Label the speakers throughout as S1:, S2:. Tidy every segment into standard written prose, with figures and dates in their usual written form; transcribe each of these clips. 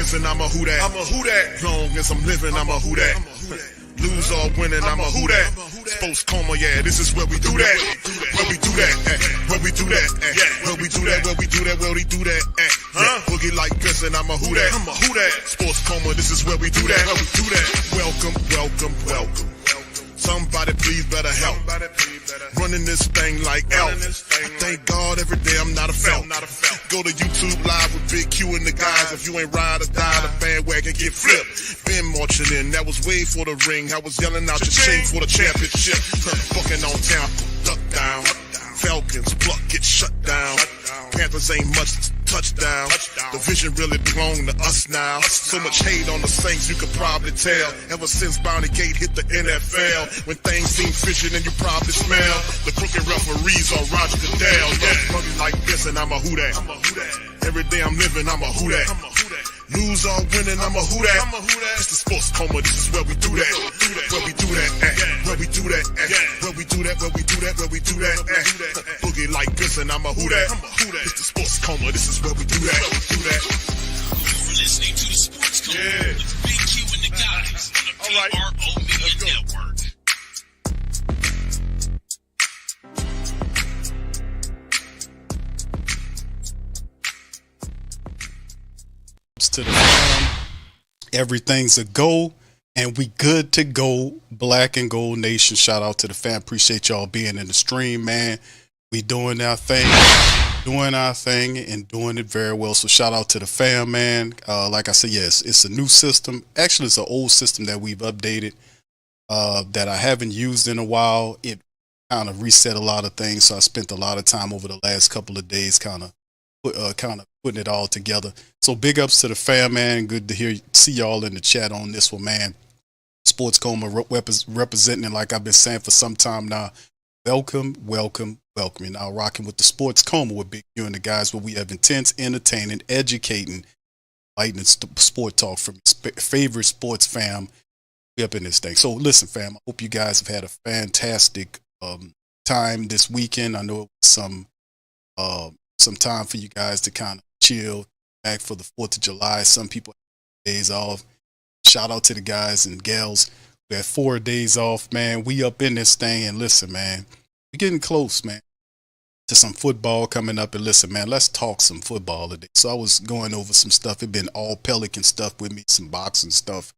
S1: dancing, I'm a who that. I'm a who that. Long as I'm living, I'm a who that. Lose or winning, I'm a who that. Sports coma, yeah, this is where we do that. Where we do that, where we do that, where we do that, where we do that, where we do that, Boogie like Benson, I'm a who that. I'm a who that. Sports coma, this is where we do that. Where we do that. Welcome, welcome, welcome. Somebody please better help. Running this thing like Elf. I thank God every day I'm not a felt. Go to YouTube live with Big Q and the guys. If you ain't ride or die, the bandwagon get flipped. Been marching in, that was way for the ring. I was yelling out your shame for the championship. Fucking on town, duck down. Falcons, pluck, get shut down. Panthers ain't much touchdown. The vision really belong to us now. So much hate on the Saints, you could probably tell. Ever since Bounty Gate hit the NFL, when things seem fishy and you probably smell the crooked referees on Roger Goodell. Yeah, running like this and I'm a who that. Every day I'm living, I'm a who that. Lose or winning, I'm a who that. It's the sports coma, this is where we do that. Where we do that, where we do that, where we do that, where we do that, where we do that, Boogie like this and I'm a who that. It's the sports coma, this is where we do that.
S2: You're listening to the Sports Coma with Big Q and the guys on the PRO Media Network.
S3: To the fam, everything's a go, and we good to go. Black and Gold Nation, shout out to the fam. Appreciate y'all being in the stream, man. We doing our thing, and doing it very well. So shout out to the fam, man. Like I said, yes, it's a new system. Actually, it's an old system that we've updated that I haven't used in a while. It kind of reset a lot of things, so I spent a lot of time over the last couple of days kind of putting it all together. So big ups to the fam, man. Good to see y'all in the chat on this one, man. Sports Coma representing it like I've been saying for some time now. Welcome, welcome, welcome. You're now rocking with the Sports Coma with Big U and the guys, where we have intense, entertaining, educating, enlightening sport talk from your favorite sports fam. We up in this thing. So listen, fam, I hope you guys have had a fantastic time this weekend. I know it was some time for you guys to kind of chill back for the 4th of July. Some people have days off. Shout out to the guys and gals who had 4 days off, man. We up in this thing, and listen, man, we're getting close, man, to some football coming up. And listen, man, let's talk some football today. So I was going over some stuff. It been all Pelican stuff with me, some boxing stuff,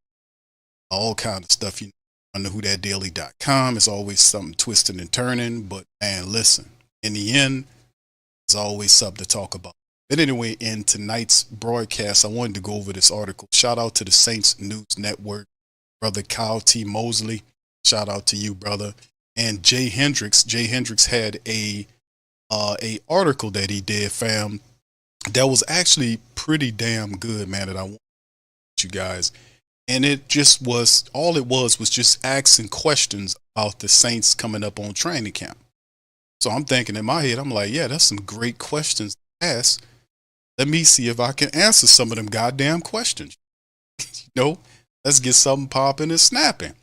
S3: all kind of stuff. You know, whothatdaily.com. It's always something twisting and turning, but man, listen, in the end, there's always something to talk about. But anyway, in tonight's broadcast, I wanted to go over this article. Shout out to the Saints News Network, brother Kyle T. Mosley. Shout out to you, brother. And Jay Hendrix. Jay Hendrix had a article that he did, fam, that was actually pretty damn good, man, that I want you guys. And it just was, all it was just asking questions about the Saints coming up on training camp. So I'm thinking in my head, I'm like, yeah, that's some great questions to ask. Let me see if I can answer some of them goddamn questions. Let's get something popping and snapping.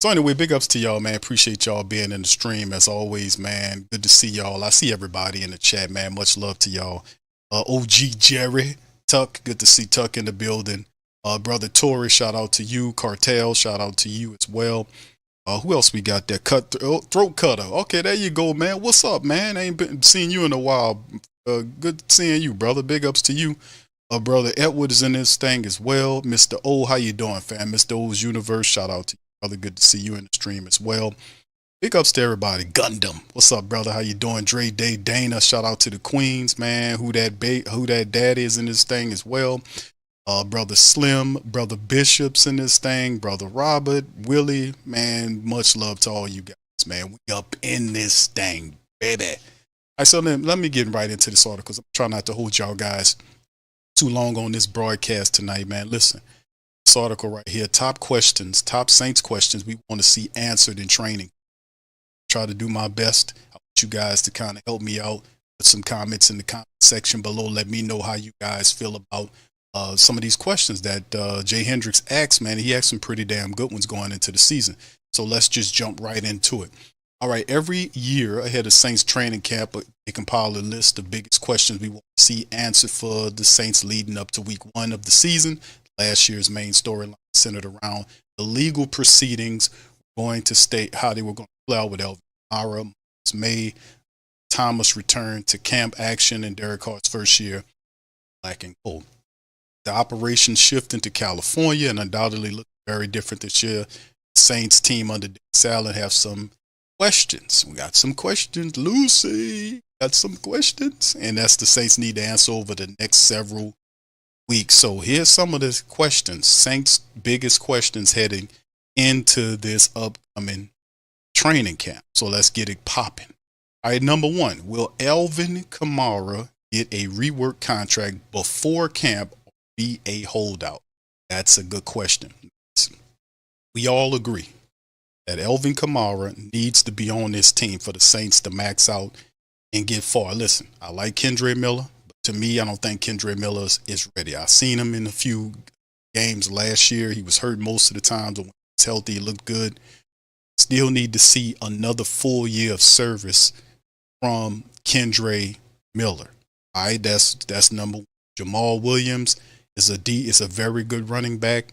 S3: So anyway, big ups to y'all, man. Appreciate y'all being in the stream as always, man. Good to see y'all. I see everybody in the chat, man. Much love to y'all. OG Jerry, Tuck, good to see Tuck in the building. Brother Tory, shout out to you. Cartel, shout out to you as well. Who else we got there? Throat Cutter. Okay, there you go, man. What's up, man? I ain't been seeing you in a while. Good seeing you, brother. Big ups to you. Brother Edward is in this thing as well. Mr. O, how you doing, fam? Mr. O's Universe, shout out to you, brother. Good to see you in the stream as well. Big ups to everybody. Gundam, what's up, brother? How you doing? Dre Day, Dana, shout out to the Queens, man. Who that dad is in this thing as well. Brother Slim, brother Bishop's in this thing, brother Robert, Willie, man, much love to all you guys, man. We up in this thing, baby. All right, so let me get right into this article. I'm trying not to hold y'all guys too long on this broadcast tonight, man. Listen, this article right here, top Saints questions we want to see answered in training. Try to do my best. I want you guys to kind of help me out with some comments in the comment section below. Let me know how you guys feel about some of these questions that Jay Hendrix asked, man. He asked some pretty damn good ones going into the season. So let's just jump right into it. All right, every year ahead of Saints training camp, they compile a list of biggest questions we want to see answered for the Saints leading up to week 1 of the season. Last year's main storyline centered around the legal proceedings going to state how they were going to play out with Elvin Kamara, May, Thomas returned to camp action, and Derek Carr's first year black and gold. The operation shifting to California and undoubtedly look very different this year. Saints team under Dick Allen have some questions. We got some questions, Lucy. Got some questions, and that's the Saints need to answer over the next several weeks. So here's some of the questions. Saints' biggest questions heading into this upcoming training camp. So let's get it popping. All right, number 1, will Alvin Kamara get a rework contract before camp or be a holdout? That's a good question. We all agree that Alvin Kamara needs to be on this team for the Saints to max out and get far. Listen, I like Kendre Miller, but to me, I don't think Kendre Miller is ready. I seen him in a few games last year. He was hurt most of the time, but when he was healthy, he looked good. Still need to see another full year of service from Kendre Miller. All right, that's number 1. Jamal Williams is a very good running back.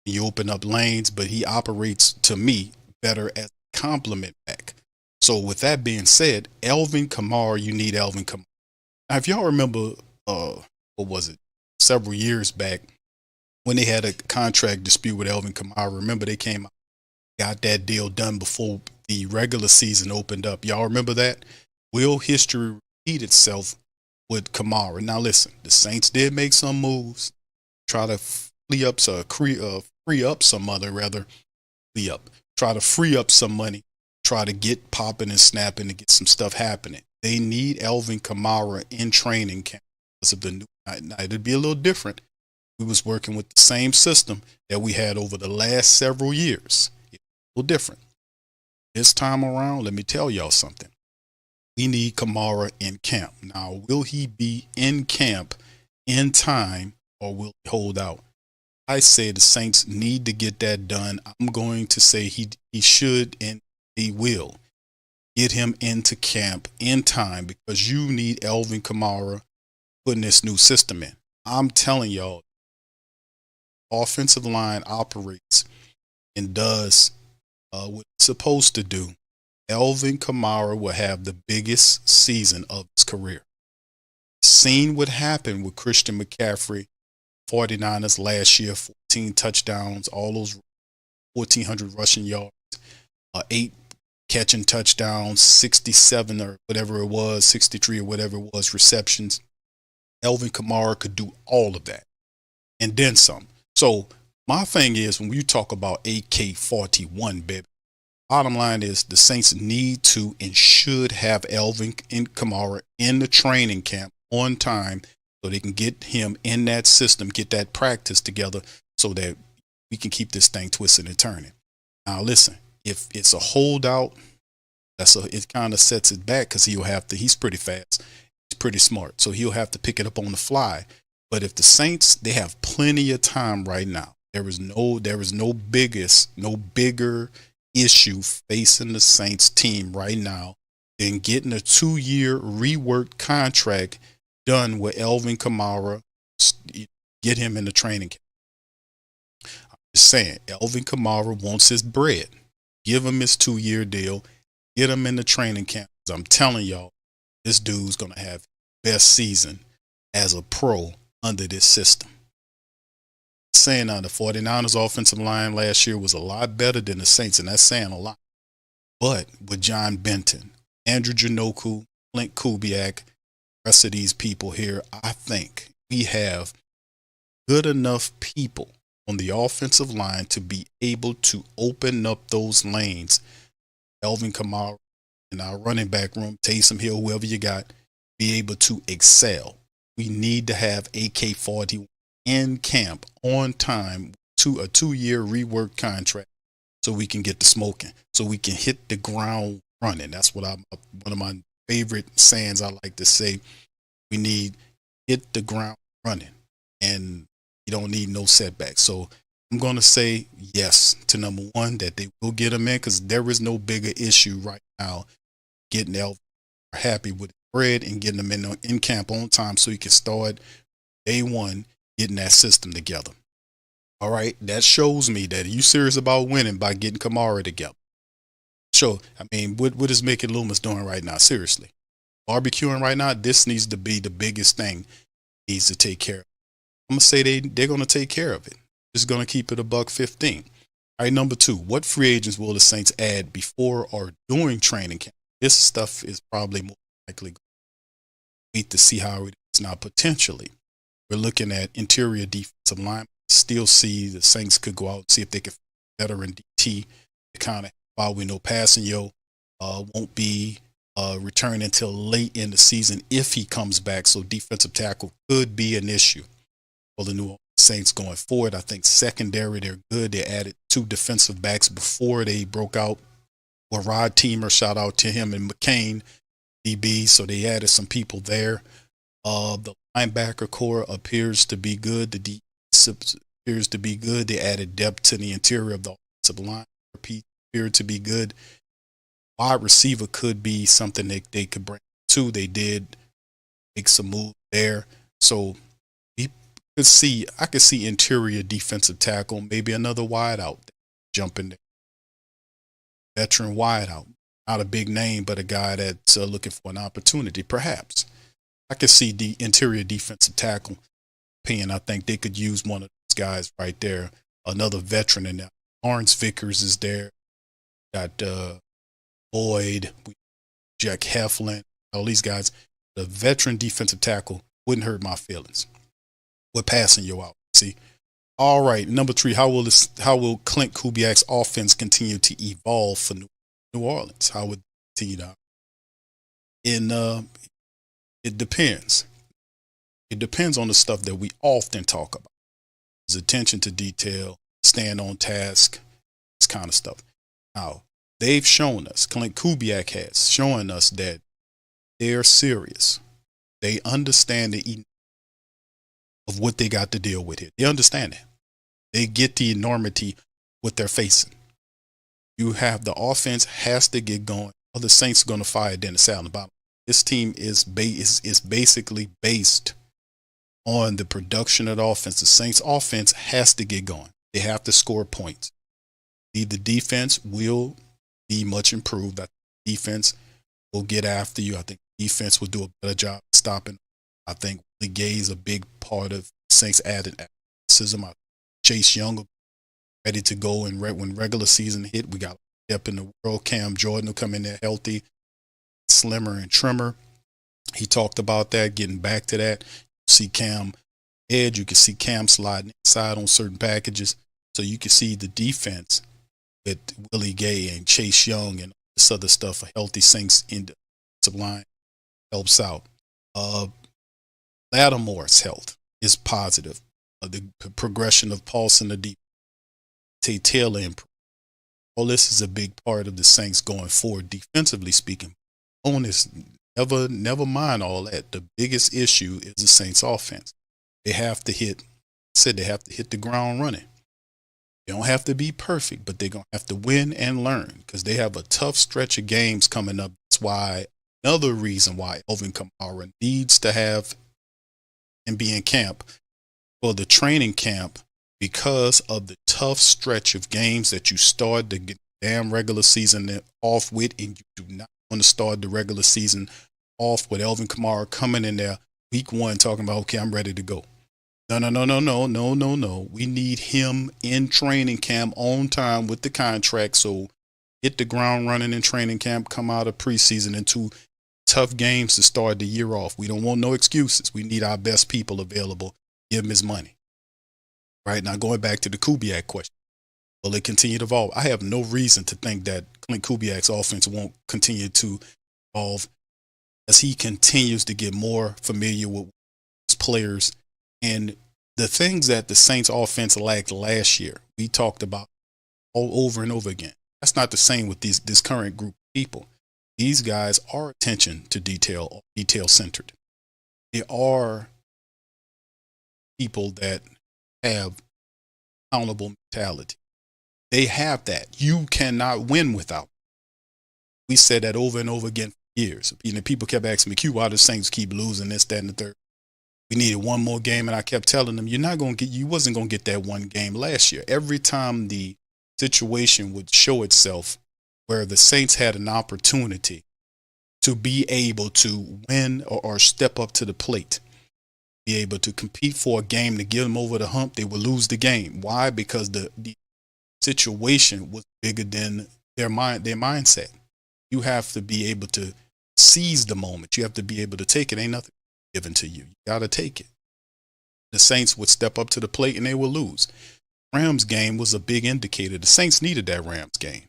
S3: You open up lanes, but he operates, to me, better as a complement back. So with that being said, Alvin Kamara, you need Alvin Kamara. Now, if y'all remember, what was it, several years back when they had a contract dispute with Alvin Kamara, remember they came out, got that deal done before the regular season opened up. Y'all remember that? Will history repeat itself with Kamara? Now listen, the Saints did make some moves, try to free up some money, try to get popping and snapping to get some stuff happening. They need Alvin Kamara in training camp because of the new night. It'd be a little different. We was working with the same system that we had over the last several years. It's a little different. This time around, let me tell y'all something. We need Kamara in camp. Now, will he be in camp in time or will he hold out? I say the Saints need to get that done. I'm going to say he should and he will get him into camp in time because you need Alvin Kamara putting this new system in. I'm telling y'all, offensive line operates and does what it's supposed to do. Alvin Kamara will have the biggest season of his career. Seen what happened with Christian McCaffrey, 49ers last year, 14 touchdowns, all those 1,400 rushing yards, 8 catching touchdowns, 67 or whatever it was, 63 or whatever it was receptions. Alvin Kamara could do all of that and then some. So my thing is, when you talk about AK-41, baby, bottom line is the Saints need to and should have Alvin Kamara in the training camp on time so they can get him in that system, get that practice together so that we can keep this thing twisting and turning. Now, listen, if it's a holdout, it kind of sets it back because he's pretty fast. He's pretty smart. So he'll have to pick it up on the fly. But if the Saints, they have plenty of time right now. There is no bigger issue facing the Saints team right now than getting a 2-year reworked contract done with Alvin Kamara, get him in the training camp. I'm just saying, Alvin Kamara wants his bread. Give him his 2-year deal. Get him in the training camp. I'm telling y'all, this dude's going to have best season as a pro under this system. Saying now the 49ers offensive line last year was a lot better than the Saints, and that's saying a lot. But with John Benton, Andrew Janoku, Flint Kubiak, rest of these people here, I think we have good enough people on the offensive line to be able to open up those lanes. Alvin Kamara in our running back room, Taysom Hill, whoever you got, be able to excel. We need to have AK-41 in camp on time to a 2-year rework contract so we can get the smoking, so we can hit the ground running. That's what one of my favorite sayings I like to say. We need hit the ground running and you don't need no setbacks. So I'm going to say yes to number 1, that they will get him in because there is no bigger issue right now getting Elvin happy with his bread and getting him in camp on time so he can start day one getting that system together. All right, that shows me that you serious about winning by getting Kamara together. So, I mean, what is Mickey Loomis doing right now? Seriously, barbecuing right now. This needs to be the biggest thing he needs to take care of. I'm gonna say they're gonna take care of it. Just gonna keep it $1.15. All right, number 2. What free agents will the Saints add before or during training camp? This stuff is probably more likely going to wait to see how it is now. Potentially, we're looking at interior defensive line. Still see the Saints could go out and see if they can better in DT. Kind of while we know Passanio won't be returning until late in the season if he comes back. So defensive tackle could be an issue for the New Orleans Saints going forward. I think secondary, they're good. They added 2 defensive backs before they broke out. Well, Rod Teamer, shout out to him, and McCain, DB. So they added some people there. The linebacker core appears to be good. The D appears to be good. They added depth to the interior of the offensive line. Appeared to be good. Wide receiver could be something that they could bring to. They did make some moves there. So I could see interior defensive tackle, maybe another wideout jumping there. Veteran wideout. Not a big name, but a guy that's looking for an opportunity, perhaps. I could see the interior defensive tackle opinion. I think they could use one of those guys right there. Another veteran in there. Lawrence Vickers is there. Got Boyd, Jack Heflin, all these guys. The veteran defensive tackle wouldn't hurt my feelings. We're passing you out. See? All right. Number 3, how will Clint Kubiak's offense continue to evolve for New Orleans? How would it continue to? It depends. It depends on the stuff that we often talk about. His attention to detail, stand on task, this kind of stuff. Now, they've shown us, Clint Kubiak has shown us that they're serious. They understand the of what they got to deal with here. They understand it. They get the enormity what they're facing. You have the offense has to get going. Or the Saints are going to fire Dennis Allen. This team is basically based on the production of the offense. The Saints offense has to get going. They have to score points. The defense will be much improved. I think defense will get after you. I think defense will do a better job stopping. I think Willie Gay is a big part of Saints added athleticism. Chase Young ready to go, and when regular season hit, we got depth in the world. Cam Jordan will come in there healthy, slimmer and trimmer. He talked about that, getting back to that. See Cam edge. You can see Cam sliding inside on certain packages. So you can see the defense with Willie Gay and Chase Young and this other stuff. A healthy Saints in the defensive line helps out. Lattimore's health is positive. The progression of Paulson in the deep. Taylor improved. All this is a big part of the Saints going forward, defensively speaking. Bonus, never mind all that. The biggest issue is the Saints offense. They have to hit the ground running. They don't have to be perfect, but they're going to have to win and learn because they have a tough stretch of games coming up. That's why another reason why Alvin Kamara needs to have and be in camp for the training camp because of the tough stretch of games that you start the damn regular season off with, and you do not want to start the regular season off with Alvin Kamara coming in there week 1 talking about, okay, I'm ready to go. No. We need him in training camp on time with the contract. So hit the ground running in training camp, come out of preseason into tough games to start the year off. We don't want no excuses. We need our best people available. Give him his money. Right now, going back to the Kubiak question, will it continue to evolve? I have no reason to think that Clint Kubiak's offense won't continue to evolve as he continues to get more familiar with his players. And the things that the Saints offense lacked last year, we talked about all over and over again. That's not the same with this current group of people. These guys are attention to detail centered. They are people that have accountable mentality. They have that. You cannot win without. We said that over and over again for years. You know, people kept asking me, Q, why the Saints keep losing this, that, and the third? We needed one more game, and I kept telling them, you wasn't gonna get that one game last year. Every time the situation would show itself where the Saints had an opportunity to be able to win or step up to the plate, be able to compete for a game to get them over the hump, they would lose the game. Why? Because the situation was bigger than their mindset. You have to be able to seize the moment. You have to be able to take it. Ain't nothing given to you. You got to take it. The Saints would step up to the plate and they would lose. Rams game was a big indicator. The Saints needed that Rams game.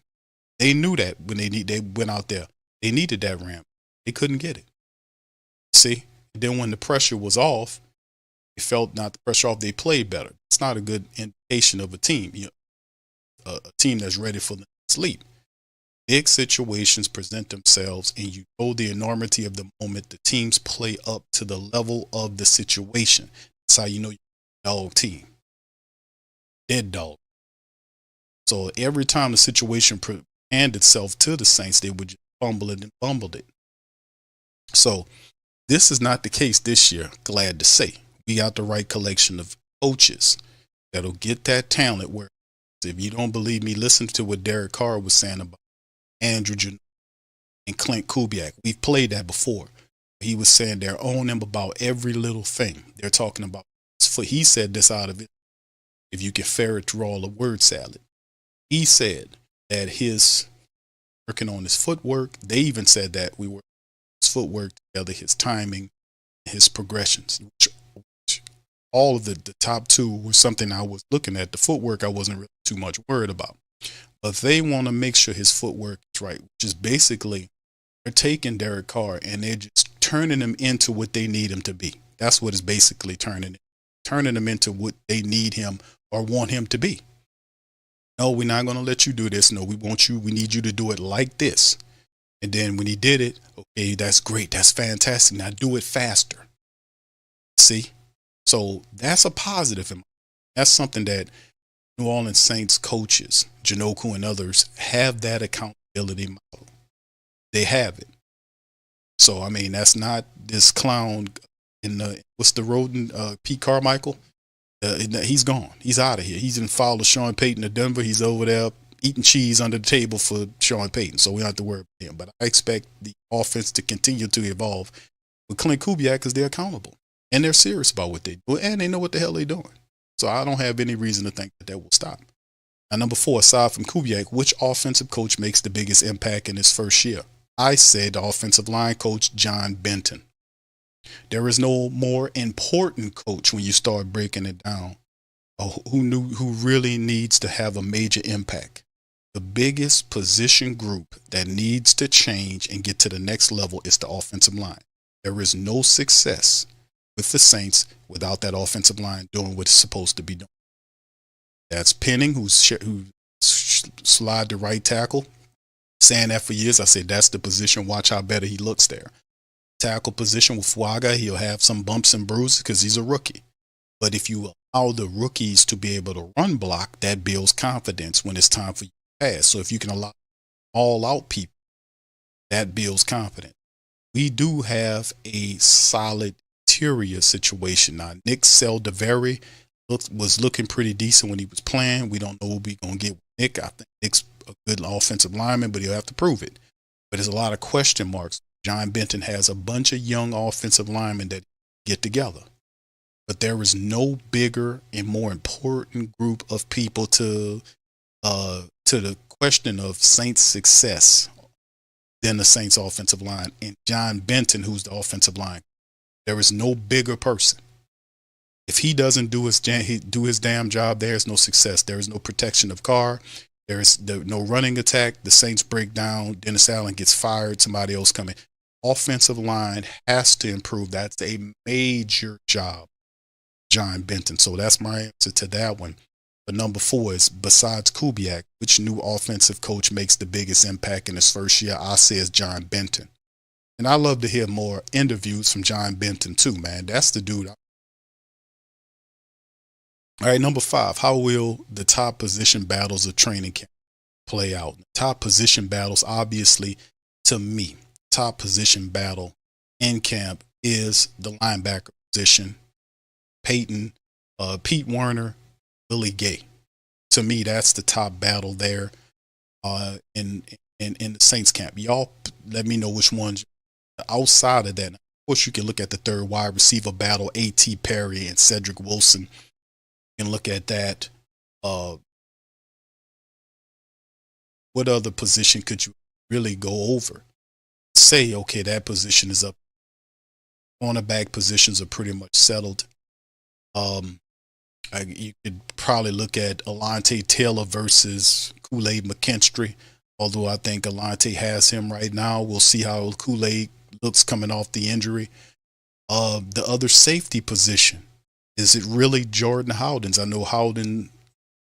S3: They knew that when they went out there. They needed that Rams. They couldn't get it. See? And then when the pressure was off, they felt not the pressure off, they played better. It's not a good indication of a team. A team that's ready for the sleep. Big situations present themselves, and you know the enormity of the moment. The teams play up to the level of the situation. That's how you know you're a dog team. Dead dog. So every time the situation presented itself to the Saints, they would just fumble it and fumbled it. So this is not the case this year, glad to say. We got the right collection of coaches that'll get that talent where, if you don't believe me, listen to what Derek Carr was saying about Andrew Janot and Clint Kubiak. We've played that before. He was saying they're on him about every little thing. They're talking about his foot. He said this out of it. If you can ferret through all the word salad, he said that his working on his footwork. They even said that we were his footwork together, his timing, his progressions. Which all of the top two was something I was looking at. The footwork I wasn't really too much worried about. But they want to make sure his footwork is right, which is basically they're taking Derek Carr and they're just turning him into what they need him to be. That's what it's basically turning him into what they need him or want him to be. No, we're not going to let you do this. No, we need you to do it like this. And then when he did it, okay, that's great. That's fantastic. Now do it faster. See? So that's a positive. That's something that New Orleans Saints coaches, Janoku and others, have that accountability model. They have it. So, I mean, that's not this clown in the, what's the rodent, Pete Carmichael? He's gone. He's out of here. He's in foul of Sean Payton to Denver. He's over there eating cheese under the table for Sean Payton. So we don't have to worry about him. But I expect the offense to continue to evolve with Clint Kubiak because they're accountable. And they're serious about what they do. And they know what the hell they're doing. So I don't have any reason to think that will stop. Now, number 4, aside from Kubiak, which offensive coach makes the biggest impact in his first year? I said the offensive line coach, John Benton. There is no more important coach when you start breaking it down who really needs to have a major impact. The biggest position group that needs to change and get to the next level is the offensive line. There is no success with the Saints without that offensive line doing what it's supposed to be doing. That's Penning, who slide the right tackle. Saying that for years, I said that's the position. Watch how better he looks there. Tackle position with Fuaga, he'll have some bumps and bruises because he's a rookie. But if you allow the rookies to be able to run block, that builds confidence when it's time for you to pass. So if you can allow all out people, that builds confidence. We do have a solid interior situation now. Nick Saldiveri was looking pretty decent when he was playing. We don't know what we're going to get with Nick. I think Nick's a good offensive lineman, but he'll have to prove it. But there's a lot of question marks. John Benton has a bunch of young offensive linemen that get together. But there is no bigger and more important group of people to the question of Saints' success than the Saints offensive line and John Benton, who's the offensive line. There is no bigger person. If he doesn't do his damn job, there is no success. There is no protection of Carr. There is no running attack. The Saints break down. Dennis Allen gets fired. Somebody else coming. Offensive line has to improve. That's a major job, John Benton. So that's my answer to that one. But number 4 is, besides Kubiak, which new offensive coach makes the biggest impact in his first year? I say it's John Benton. And I love to hear more interviews from John Benton too, man. That's the dude. All right, number 5, how will the top position battles of training camp play out? The top position battles, obviously, to me, top position battle in camp is the linebacker position. Pete Werner, Willie Gay. To me, that's the top battle there in the Saints camp. Y'all let me know which ones. Outside of that, of course, you can look at the third wide receiver battle, A.T. Perry and Cedric Wilson. You can look at that. What other position could you really go over? Say, okay, that position is up. Cornerback positions are pretty much settled. You could probably look at Alontae Taylor versus Kool-Aid McKinstry, although I think Alontae has him right now. We'll see how Kool-Aid looks coming off the injury. The other safety position, is it really Jordan Howden's? I know Howden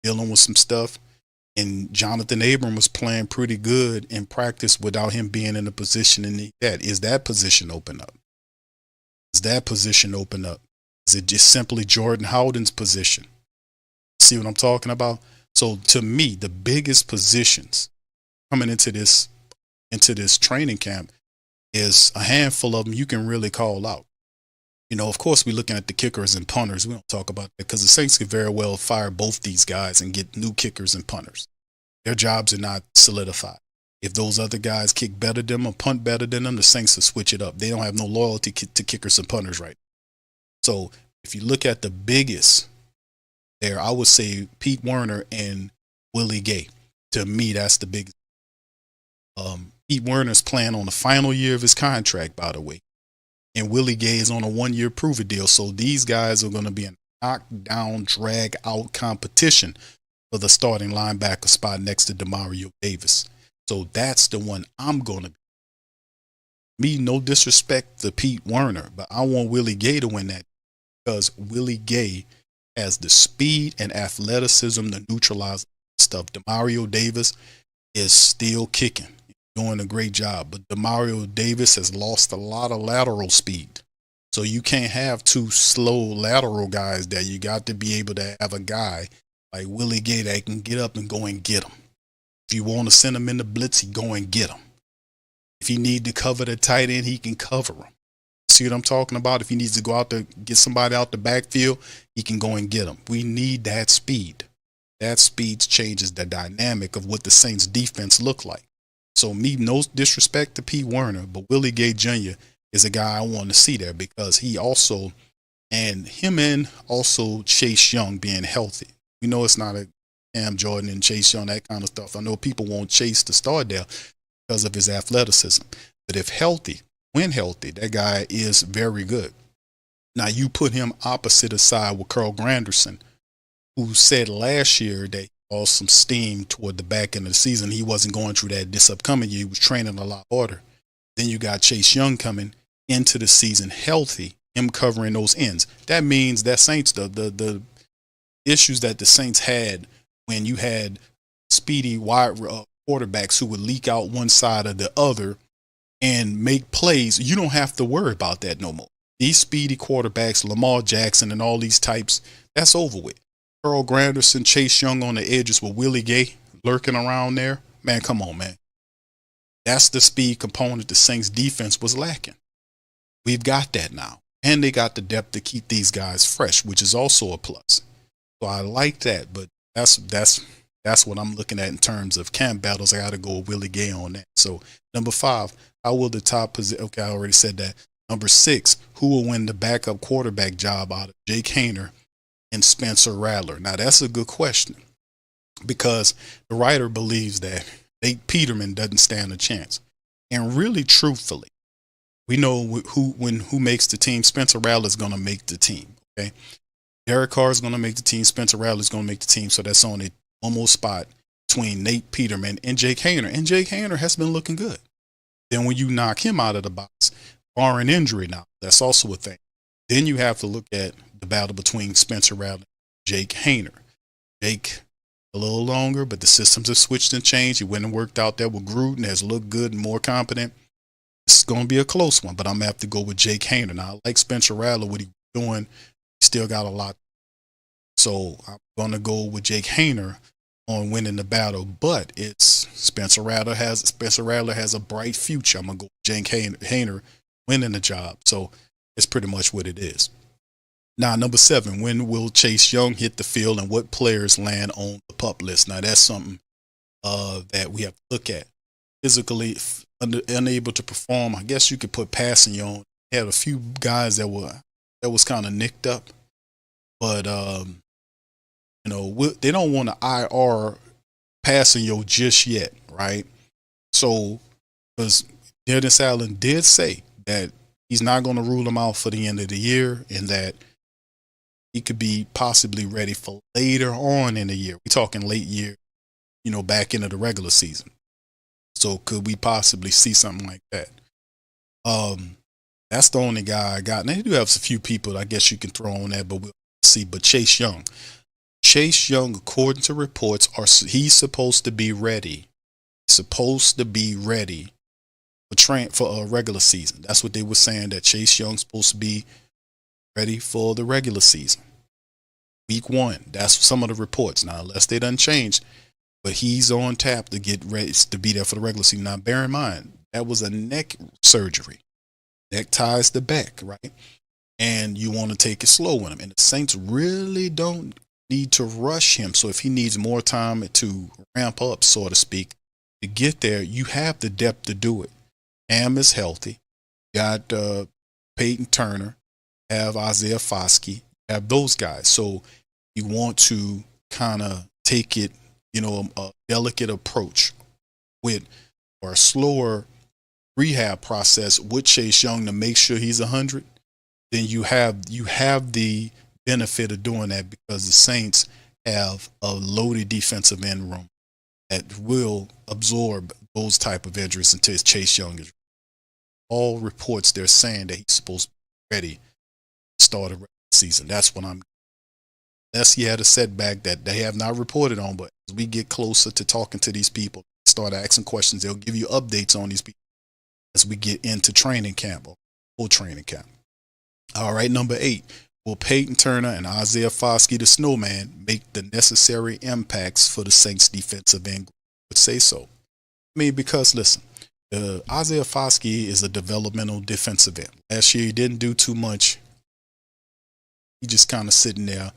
S3: dealing with some stuff, and Jonathan Abram was playing pretty good in practice without him being in a position to need that. Is that position open up? Is that position open up? Is it just simply Jordan Howden's position? See what I'm talking about? So to me, the biggest positions coming into this training camp is a handful of them you can really call out. You know, of course, we're looking at the kickers and punters. We don't talk about that because the Saints could very well fire both these guys and get new kickers and punters. Their jobs are not solidified. If those other guys kick better than them or punt better than them, the Saints will switch it up. They don't have no loyalty to kickers and punters right now. So if you look at the biggest there, I would say Pete Werner and Willie Gay. To me, that's the biggest. Pete Werner's playing on the final year of his contract, by the way. And Willie Gay is on a 1-year prove-it deal. So these guys are going to be a knockdown, drag-out competition for the starting linebacker spot next to Demario Davis. So that's the one I'm going to be. Me, no disrespect to Pete Werner, but I want Willie Gay to win that because Willie Gay has the speed and athleticism to neutralize stuff. Demario Davis is still kicking, doing a great job, but Demario Davis has lost a lot of lateral speed. So you can't have two slow lateral guys there. You got to be able to have a guy like Willie Gay that can get up and go and get him. If you want to send him in the blitz, he go and get him. If he need to cover the tight end, he can cover him. See what I'm talking about? If he needs to go out to get somebody out the backfield, he can go and get them. We need that speed. That speed changes the dynamic of what the Saints defense look like. So me, no disrespect to Pete Werner, but Willie Gay Jr. is a guy I want to see there because he also, and him and also Chase Young being healthy. We know it's not a Cam Jordan and Chase Young, that kind of stuff. I know people want Chase to start there because of his athleticism. But if healthy, when healthy, that guy is very good. Now you put him opposite aside with Carl Granderson, who said last year that he lost some steam toward the back end of the season. He wasn't going through that this upcoming year. He was training a lot harder. Then you got Chase Young coming into the season healthy, him covering those ends. That means that Saints, the issues that the Saints had when you had speedy wide quarterbacks who would leak out one side or the other and make plays, you don't have to worry about that no more. These speedy quarterbacks, Lamar Jackson and all these types, that's over with. Carl Granderson, Chase Young on the edges with Willie Gay lurking around there. Man, come on, man. That's the speed component the Saints defense was lacking. We've got that now. And they got the depth to keep these guys fresh, which is also a plus. So I like that, but that's what I'm looking at in terms of camp battles. I got to go with Willie Gay on that. So number 5, how will the top position? Okay, I already said that. Number 6, who will win the backup quarterback job out of Jake Haener and Spencer Rattler? Now that's a good question because the writer believes that Nate Peterman doesn't stand a chance. And really, truthfully, we know who makes the team. Spencer Rattler is going to make the team. Okay, Derek Carr is going to make the team. Spencer Rattler is going to make the team. So that's only one more spot between Nate Peterman and Jake Haener. And Jake Haener has been looking good. Then when you knock him out of the box, barring injury now, that's also a thing. Then you have to look at the battle between Spencer Rattler and Jake Haener. Jake, a little longer, but the systems have switched and changed. He went and worked out there with Gruden, has looked good and more competent. It's going to be a close one, but I'm going to have to go with Jake Haener. Now, I like Spencer Rattler, what he's doing. He still got a lot. So I'm going to go with Jake Haener on winning the battle, but it's Spencer Rattler has a bright future. I'm gonna go with Jake Hayner winning the job. So it's pretty much what it is. Now, number 7, when will Chase Young hit the field and what players land on the PUP list? Now, that's something that we have to look at. Physically unable to perform, I guess you could put passing on. Had a few guys that was kind of nicked up, but they don't want to IR passing yo just yet, right? So, because Dennis Allen did say that he's not going to rule him out for the end of the year, and that he could be possibly ready for later on in the year. We're talking late year, back into the regular season. So could we possibly see something like that? That's the only guy I got. Now, you do have a few people I guess you can throw on that, but we'll see. But Chase Young, according to reports, he's supposed to be ready. For a regular season. That's what they were saying, that Chase Young's supposed to be ready for the regular season. Week 1. That's some of the reports. Now, unless they done changed, but he's on tap to get ready to be there for the regular season. Now, bear in mind, that was a neck surgery. Neck ties the back, right? And you want to take it slow with him. And the Saints really don't need to rush him. So if he needs more time to ramp up, so to speak, to get there, you have the depth to do it. Cam is healthy. Got Peyton Turner, have Isaiah Foskey, have those guys. So you want to kind of take it, a delicate approach or a slower rehab process with Chase Young to make sure he's 100. Then you have the benefit of doing that, because the Saints have a loaded defensive end room that will absorb those type of injuries until Chase Young is. All reports, they're saying that he's supposed to be ready to start a regular season. That's what I'm. Unless he had a setback that they have not reported on, but as we get closer to talking to these people, start asking questions, they'll give you updates on these people as we get into training camp or full training camp. All right, number 8. Will Peyton Turner and Isaiah Foskey, the Snowman, make the necessary impacts for the Saints defensive end? Would say so. I mean, because listen, Isaiah Foskey is a developmental defensive end. Last year he didn't do too much. He just kind of sitting there,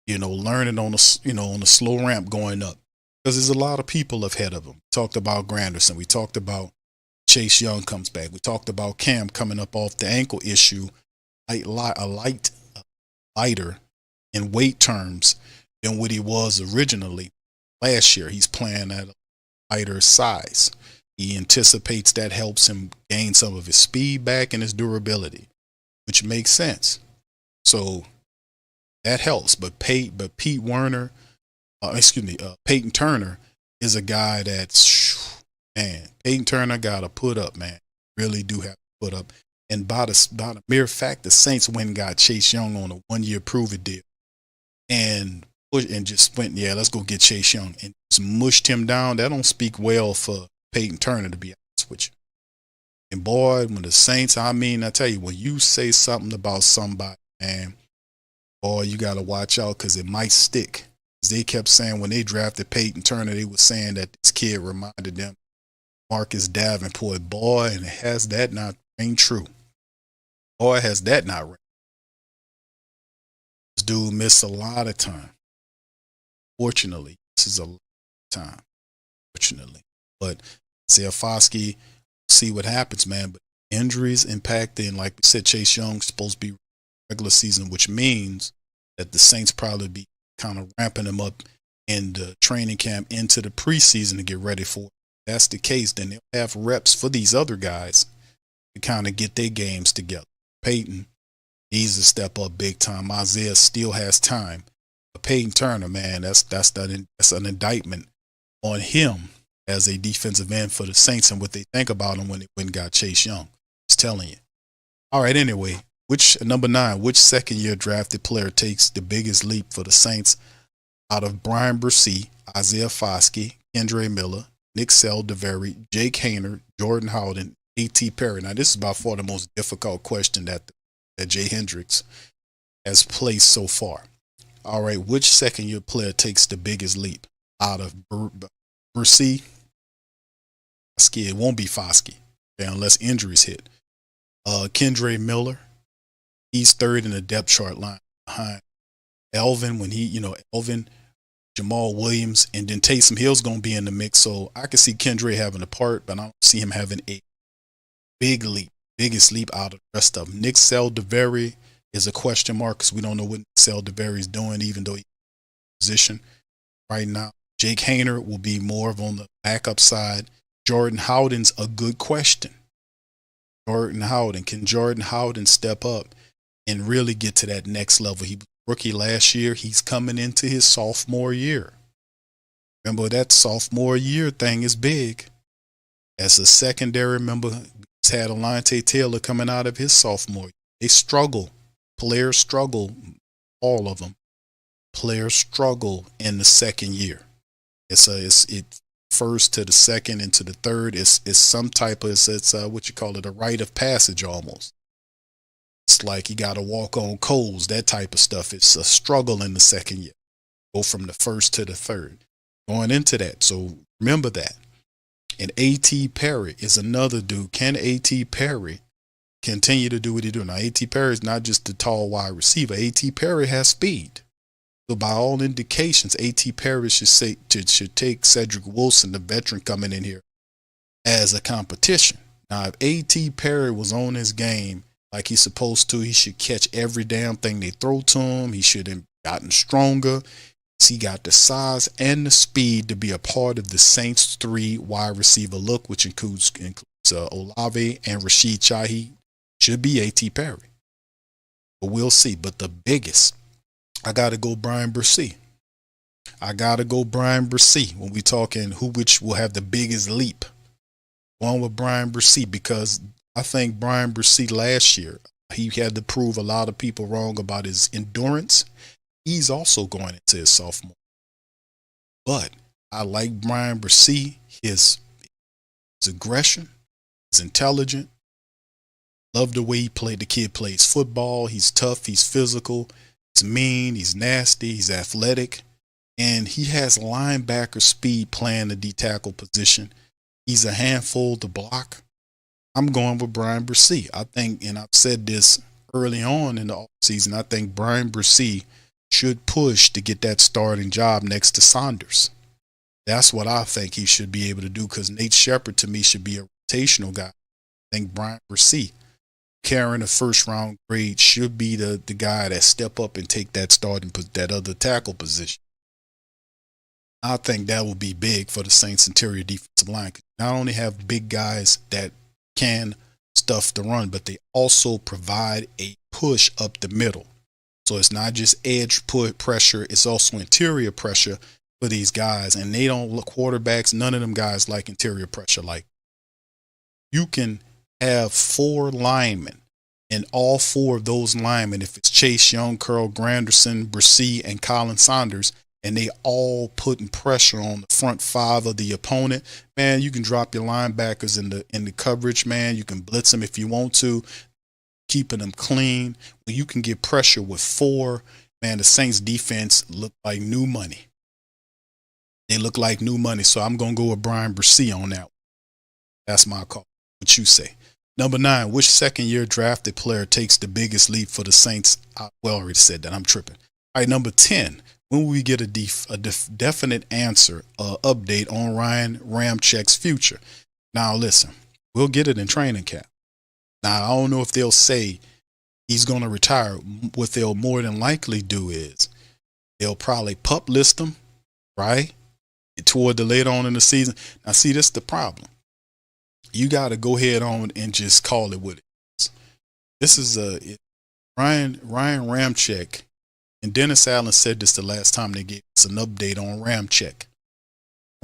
S3: learning on a slow ramp going up, because there's a lot of people ahead of him. We talked about Granderson. We talked about Chase Young comes back. We talked about Cam coming up off the ankle issue, lighter in weight terms than what he was originally. Last year he's playing at a lighter size. He anticipates that helps him gain some of his speed back and his durability, which makes sense. So that helps. But Peyton Turner is a guy that's, Peyton Turner got to put up, man. Really do have to put up. And by the mere fact, the Saints went and got Chase Young on a 1-year prove-it deal, and just went, let's go get Chase Young, and just mushed him down. That don't speak well for Peyton Turner, to be honest with you. And boy, when the Saints, I tell you, when you say something about somebody, man, boy, you got to watch out, because it might stick. They kept saying when they drafted Peyton Turner, they were saying that this kid reminded them Marcus Davenport. Boy, and has that not rang true? Boy, has that not rang. This dude missed a lot of time. Fortunately, this is a lot of time. Fortunately. But Isaiah Foskey, see what happens, man. But injuries impacting, like we said, Chase Young's supposed to be regular season, which means that the Saints probably be kind of ramping him up in the training camp into the preseason to get ready for it. If that's the case, then they'll have reps for these other guys to kind of get their games together. Peyton needs to step up big time. Isaiah still has time. But Peyton Turner, man, that's an indictment on him as a defensive end for the Saints and what they think about him when they went and got Chase Young. Just telling you. All right, anyway, number 9, which second-year drafted player takes the biggest leap for the Saints out of Brian Bresee, Isaiah Foskey, Kendre Miller, Nick Saldiveri, Jake Hayner, Jordan Howden, A.T. Perry? Now, this is by far the most difficult question that Jay Hendrix has placed so far. All right, which second-year player takes the biggest leap out of Bercy. It won't be Foskey unless injuries hit. Kendre Miller, he's third in the depth chart line behind Elvin Elvin, Jamal Williams, and then Taysom Hill's going to be in the mix. So I can see Kendre having a part, but I don't see him having a biggest leap out of the rest of them. Nick Saldiveri is a question mark because we don't know what Nick Saldiveri is doing, even though he's in position right now. Jake Hayner will be more of on the backup side. Jordan Howden's a good question. Jordan Howden. Can Jordan Howden step up and really get to that next level? He was rookie last year. He's coming into his sophomore year. Remember, that sophomore year thing is big. As a secondary member, had Alontae Taylor coming out of his sophomore year. They struggle. Players struggle. All of them. Players struggle in the second year. It's first to the second and to the third. It's some type of, it's what you call it, a rite of passage almost. It's like you got to walk on coals, that type of stuff. It's a struggle in the second year. Go from the first to the third. Going into that. So remember that. And A.T. Perry is another dude. Can A.T. Perry continue to do what he do? Now, A.T. Perry is not just the tall wide receiver. A.T. Perry has speed. So by all indications, A.T. Perry should take Cedric Wilson, the veteran coming in here, as a competition. Now, if A.T. Perry was on his game like he's supposed to, he should catch every damn thing they throw to him. He should have gotten stronger. He got the size and the speed to be a part of the Saints' 3 wide receiver look, which includes Olave and Rashid Shaheed. Should be A.T. Perry. But we'll see. But the biggest, I got to go Brian Bresee. When we talking which will have the biggest leap. One with Brian Bresee, because I think Brian Bresee last year, he had to prove a lot of people wrong about his endurance. He's also going into his sophomore. But I like Brian Bresee, his aggression, he's intelligent. Love the way he played. The kid plays football. He's tough. He's physical. He's mean. He's nasty. He's athletic. And he has linebacker speed playing the D-tackle position. He's a handful to block. I'm going with Brian Bresee. I think, and I've said this early on in the offseason, I think Brian Bresee should push to get that starting job next to Saunders. That's what I think he should be able to do, because Nate Shepard, to me, should be a rotational guy. I think Brian Bresee, carrying a first-round grade, should be the guy that step up and take that starting, that other tackle position. I think that will be big for the Saints' interior defensive line. Not only have big guys that can stuff the run, but they also provide a push up the middle. So it's not just edge pressure, it's also interior pressure for these guys. And they don't look, quarterbacks, none of them guys like interior pressure. Like, you can have 4 linemen, and all 4 of those linemen, if it's Chase Young, Carl Granderson, Bresee, and Colin Saunders, and they all putting pressure on the front 5 of the opponent, man, you can drop your linebackers in the coverage, man. You can blitz them if you want to, keeping them clean. When you can get pressure with 4, man, the Saints defense look like new money. They look like new money. So I'm going to go with Brian Bresee on that one. That's my call. What you say? Number 9, which second-year drafted player takes the biggest leap for the Saints? I already said that. I'm tripping. All right, number 10. When will we get a definite answer, update on Ryan Ramczyk's future? Now, listen, we'll get it in training camp. Now, I don't know if they'll say he's going to retire. What they'll more than likely do is they'll probably pup list him, right, toward the later on in the season. Now, see, this is the problem. You got to go ahead on and just call it what it is. This is Ryan Ramczyk. And Dennis Allen said this the last time they gave us an update on Ramczyk.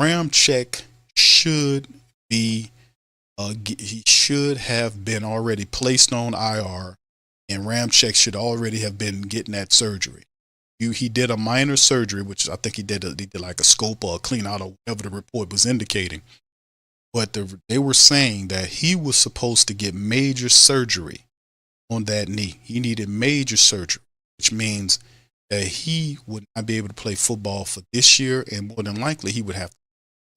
S3: Ramczyk should be, he should have been already placed on IR, and Ramczyk should already have been getting that surgery. He did a minor surgery, which I think he did like a scope or a clean out or whatever the report was indicating. But they were saying that he was supposed to get major surgery on that knee. He needed major surgery, which means that he would not be able to play football for this year, and more than likely he would have to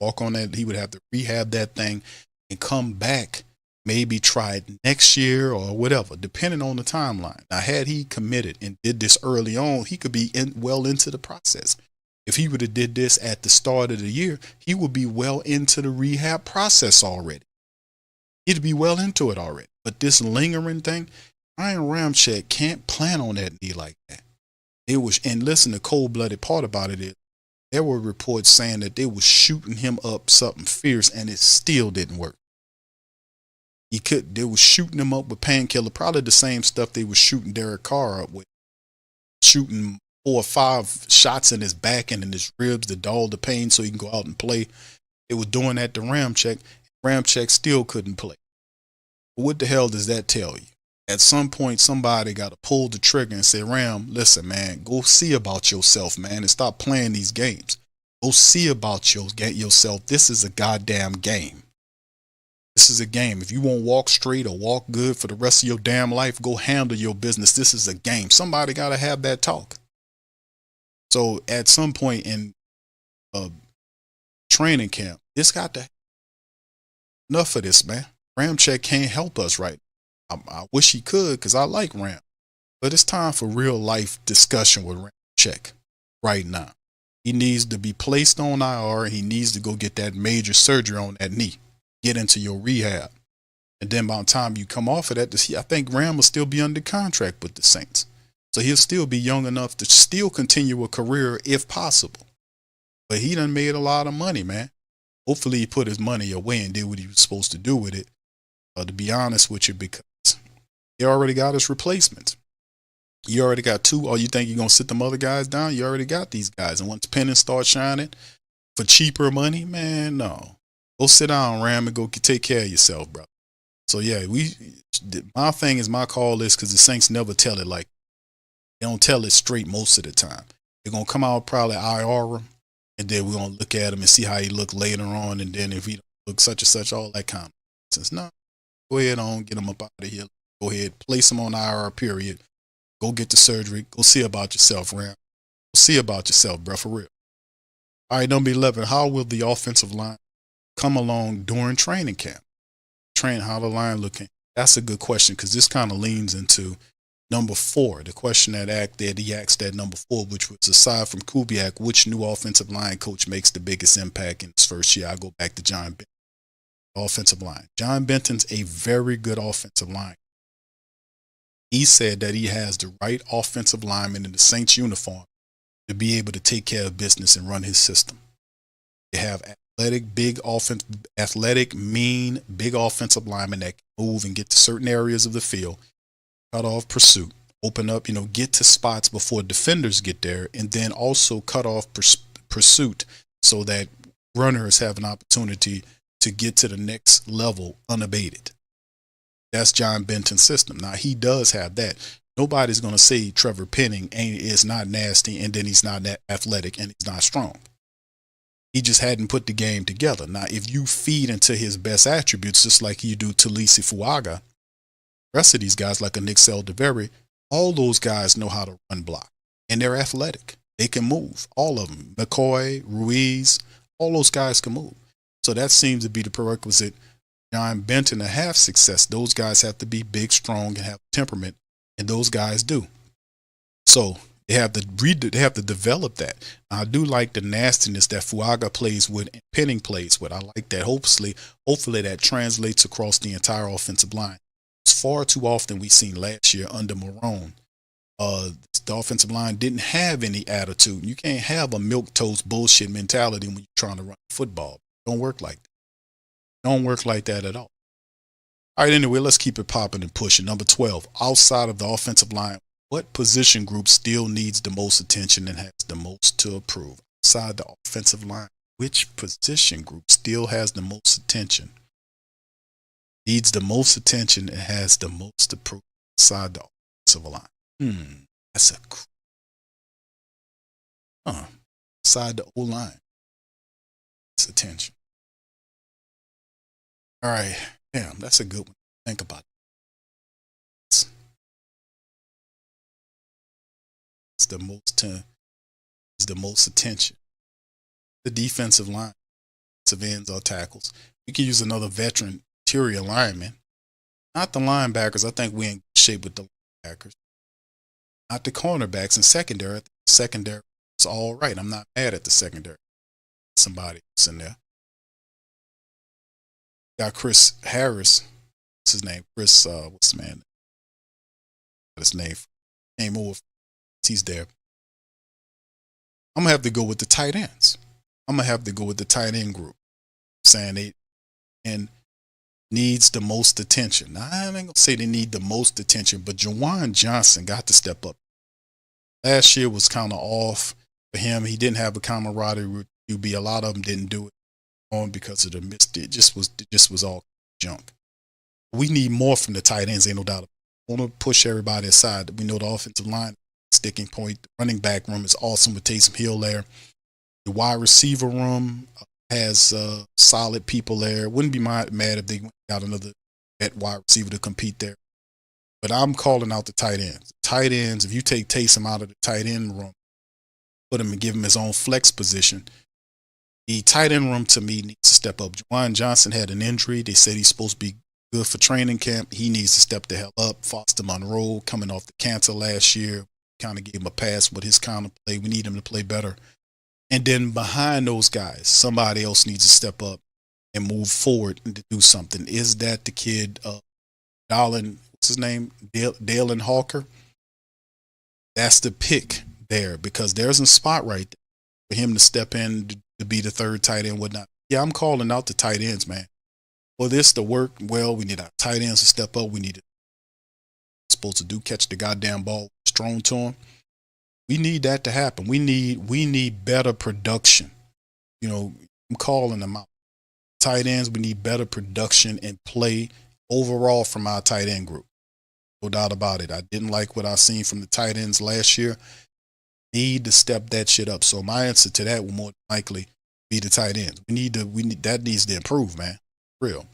S3: walk on that. He would have to rehab that thing and come back, maybe try it next year or whatever, depending on the timeline. Now, had he committed and did this early on, he could be well into the process. If he would have did this at the start of the year, he would be well into the rehab process already. He'd be well into it already. But this lingering thing, Ryan Ramczyk can't plan on that knee like that. It was, and listen, the cold-blooded part about it is there were reports saying that they were shooting him up something fierce, and it still didn't work. They were shooting him up with painkiller, probably the same stuff they were shooting Derek Carr up with, shooting 4 or 5 shots in his back and in his ribs to dull the pain so he can go out and play. They were doing that to Ramczyk. Ramczyk still couldn't play. But what the hell does that tell you? At some point, somebody got to pull the trigger and say, Ram, listen, man, go see about yourself, man, and stop playing these games. Go see about yourself. This is a goddamn game. This is a game. If you won't walk straight or walk good for the rest of your damn life, go handle your business. This is a game. Somebody got to have that talk. So at some point in training camp, this got to enough of this, man. Ramczyk can't help us right now. I wish he could, because I like Ram. But it's time for real life discussion with Ramczyk right now. He needs to be placed on IR. He needs to go get that major surgery on that knee. Get into your rehab. And then by the time you come off of that, I think Ram will still be under contract with the Saints. So he'll still be young enough to still continue a career if possible. But he done made a lot of money, man. Hopefully he put his money away and did what he was supposed to do with it. To be honest with you, because he already got his replacements. You already got 2. Or you think you're going to sit them other guys down? You already got these guys. And once pennants start shining for cheaper money, man, no. Go sit down, Ram, and go take care of yourself, bro. So, yeah, my thing is, my call is, because the Saints never tell it like, they don't tell it straight most of the time. They're going to come out probably IR him, and then we're going to look at him and see how he look later on, and then if he don't look such and such, all that kind of nonsense. No. Go ahead on, get him up out of here. Go ahead, place him on IR, period. Go get the surgery. Go see about yourself, Ram. Go see about yourself, bro, for real. All right, number 11, how will the offensive line come along during training camp? How the line looking? That's a good question, because this kind of leans into number 4, the question that he asked at number 4, which was, aside from Kubiak, which new offensive line coach makes the biggest impact in his first year? I go back to John Benton. Offensive line. John Benton's a very good offensive line. He said that he has the right offensive lineman in the Saints uniform to be able to take care of business and run his system. They have mean, big offensive linemen that can move and get to certain areas of the field, cut off pursuit, open up, get to spots before defenders get there, and then also cut off pursuit so that runners have an opportunity to get to the next level unabated. That's John Benton's system. Now, he does have that. Nobody's going to say Trevor Penning is not nasty, and then he's not that athletic, and he's not strong. He just hadn't put the game together. Now, if you feed into his best attributes, just like you do Talisi Fuaga, the rest of these guys, like a Nick Saldiveri, all those guys know how to run block, and they're athletic. They can move. All of them. McCoy, Ruiz, all those guys can move. So that seems to be the prerequisite. John Benton to have success, those guys have to be big, strong, and have temperament, and those guys do. So they have to develop that. Now, I do like the nastiness that Fuaga plays with and Penning plays with. I like that. Hopefully that translates across the entire offensive line. It's far too often we've seen last year under Marone. The offensive line didn't have any attitude. You can't have a milquetoast bullshit mentality when you're trying to run football. Don't work like that. Don't work like that at all. All right, anyway, let's keep it popping and pushing. Number 12, outside of the offensive line, what position group still needs the most attention and has the most to improve? Outside the offensive line, which position group still has the most attention, needs the most attention, and has the most to improve outside the offensive line? That's outside the O-line. It's attention. All right. Damn, that's a good one. Think about it. the most attention. The defensive line, defensive ends or tackles. We can use another veteran interior lineman. Not the linebackers. I think we're in good shape with the linebackers. Not the cornerbacks and secondary. I think the secondary is all right. I'm not mad at the secondary. Somebody else in there. Got Chris Harris. What's his name? Chris, what's the man? His name. Came over. He's there. I'm going to have to go with the tight ends. I'm going to have to go with the tight end group. Saying they and needs the most attention. Now, I ain't going to say they need the most attention, but Juwan Johnson got to step up. Last year was kind of off for him. He didn't have a camaraderie with QB. A lot of them didn't do it on because of the missed. It just was all junk. We need more from the tight ends, ain't no doubt. I want to push everybody aside. We know the offensive line sticking point. The running back room is awesome with Taysom Hill there. The wide receiver room has solid people there. Wouldn't be mad if they got another wide receiver to compete there. But I'm calling out the tight ends. Tight ends, if you take Taysom out of the tight end room, put him and give him his own flex position, the tight end room to me needs to step up. Juwan Johnson had an injury. They said he's supposed to be good for training camp. He needs to step the hell up. Foster Monroe coming off the cancer last year, kind of gave him a pass with his kind of play. We need him to play better. And then behind those guys, somebody else needs to step up and move forward and to do something. Is that the kid, Dallin, what's his name? Dalen Hawker? That's the pick there because there's a spot right there for him to step in to be the third tight end, whatnot. Yeah, I'm calling out the tight ends, man. For this to work well, we need our tight ends to step up. We need to supposed to do catch the goddamn ball thrown to him. We need that to happen. We need better production. You know, I'm calling them out. Tight ends, we need better production and play overall from our tight end group. No doubt about it. I didn't like what I seen from the tight ends last year. Need to step that shit up. So my answer to that will more likely be the tight ends. We need that needs to improve, man. Real.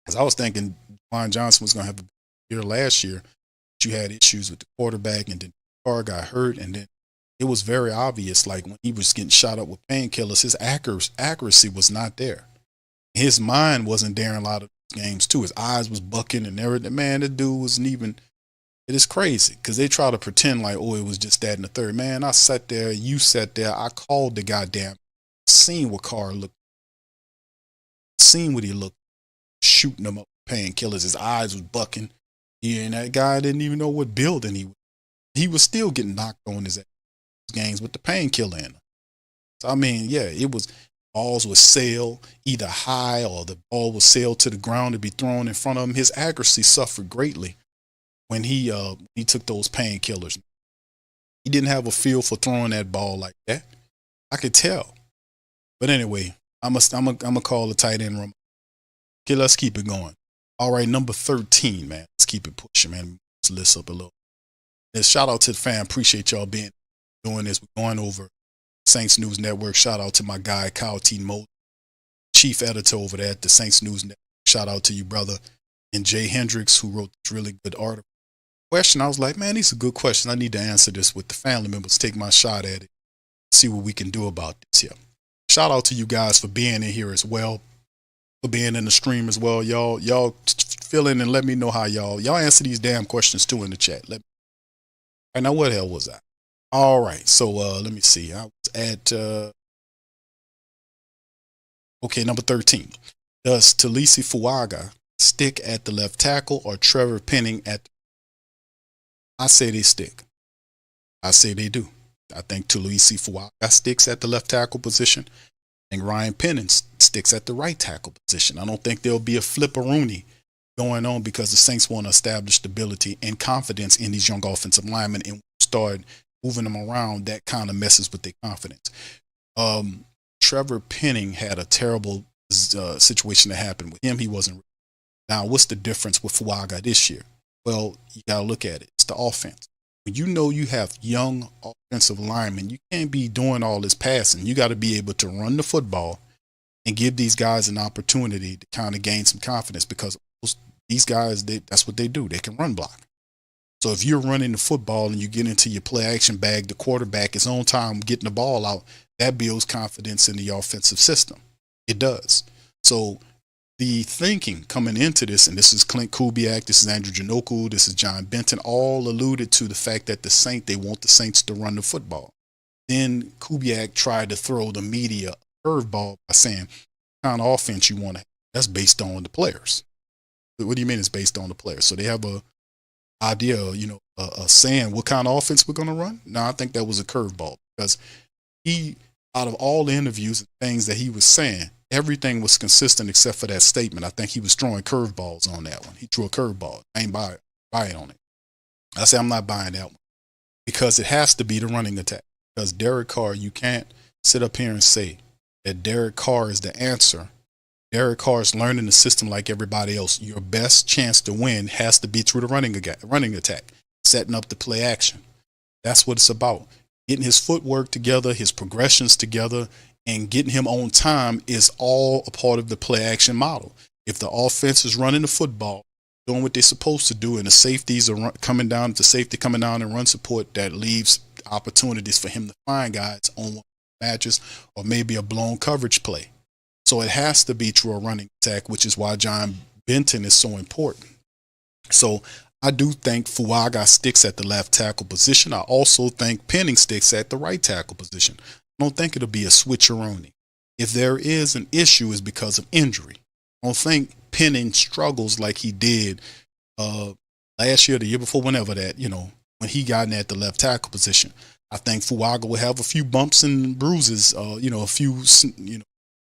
S3: Because I was thinking Juwan Johnson was gonna have a year last year, but you had issues with the quarterback and then Carr got hurt, and then it was very obvious, like when he was getting shot up with painkillers, his accuracy was not there. His mind wasn't there in a lot of games too. His eyes was bucking and everything. Man, the dude wasn't even. It is crazy because they try to pretend like, oh, it was just that in the third. Man, I sat there, you sat there, I called the goddamn, seen what Carr looked, seen what he looked, shooting him up with painkillers. His eyes was bucking. And that guy didn't even know what building he was. He was still getting knocked on his games with the painkiller in him. So, I mean, yeah, it was balls would sail either high or the ball would sail to the ground to be thrown in front of him. His accuracy suffered greatly when he took those painkillers. He didn't have a feel for throwing that ball like that. I could tell. But anyway, I'm a call the tight end room. Okay, let's keep it going. All right, number 13, man. Let's keep it pushing, man. Let's list up a little. Shout out to the fam. Appreciate y'all doing this. We're going over Saints News Network. Shout out to my guy, Kyle T. Moe, chief editor over there at the Saints News Network. Shout out to you, brother. And Jay Hendrix, who wrote this really good article. Question, I was like, man, these are good questions. I need to answer this with the family members. Take my shot at it. See what we can do about this here. Shout out to you guys for being in here as well. For being in the stream as well. Y'all fill in and let me know how y'all answer these damn questions too in the chat. And now what the hell was I? All right, so let me see. I was at number 13. Does Talisi Fuaga stick at the left tackle or Trevor Penning at? I say they stick. I say they do. I think Talisi Fuaga sticks at the left tackle position, and Ryan Penning sticks at the right tackle position. I don't think there'll be a flipperoonie going on because the Saints want to establish stability and confidence in these young offensive linemen and start moving them around. That kind of messes with their confidence. Trevor Penning had a terrible situation that happened with him. He wasn't. Now, what's the difference with Fuaga this year? Well, you got to look at it. It's the offense. When you know you have young offensive linemen, you can't be doing all this passing. You got to be able to run the football and give these guys an opportunity to kind of gain some confidence because these guys, that's what they do. They can run block. So if you're running the football and you get into your play action bag, the quarterback is on time getting the ball out, that builds confidence in the offensive system. It does. So the thinking coming into this, and this is Clint Kubiak, this is Andrew Janoku, this is John Benton, all alluded to the fact that they want the Saints to run the football. Then Kubiak tried to throw the media a curveball by saying, what kind of offense you want to have? That's based on the players. What do you mean it's based on the players? So they have a idea, saying what kind of offense we're going to run? No, I think that was a curveball, because out of all the interviews and things that he was saying, everything was consistent except for that statement. I think he was throwing curveballs on that one. He threw a curveball. I ain't buying on it. I say I'm not buying that one, because it has to be the running attack. Because Derek Carr, you can't sit up here and say that Derek Carr is the answer. Derek Carr is learning the system like everybody else. Your best chance to win has to be through the running attack, setting up the play action. That's what it's about. Getting his footwork together, his progressions together, and getting him on time is all a part of the play action model. If the offense is running the football, doing what they're supposed to do, and the safeties are coming down and run support, that leaves opportunities for him to find guys on matches or maybe a blown coverage play. So it has to be through a running attack, which is why John Benton is so important. So I do think Fuaga sticks at the left tackle position. I also think Penning sticks at the right tackle position. I don't think it'll be a switcheroni. If there is an issue, it's because of injury. I don't think Penning struggles like he did last year, the year before, whenever that, when he got in at the left tackle position. I think Fuaga will have a few bumps and bruises, a few,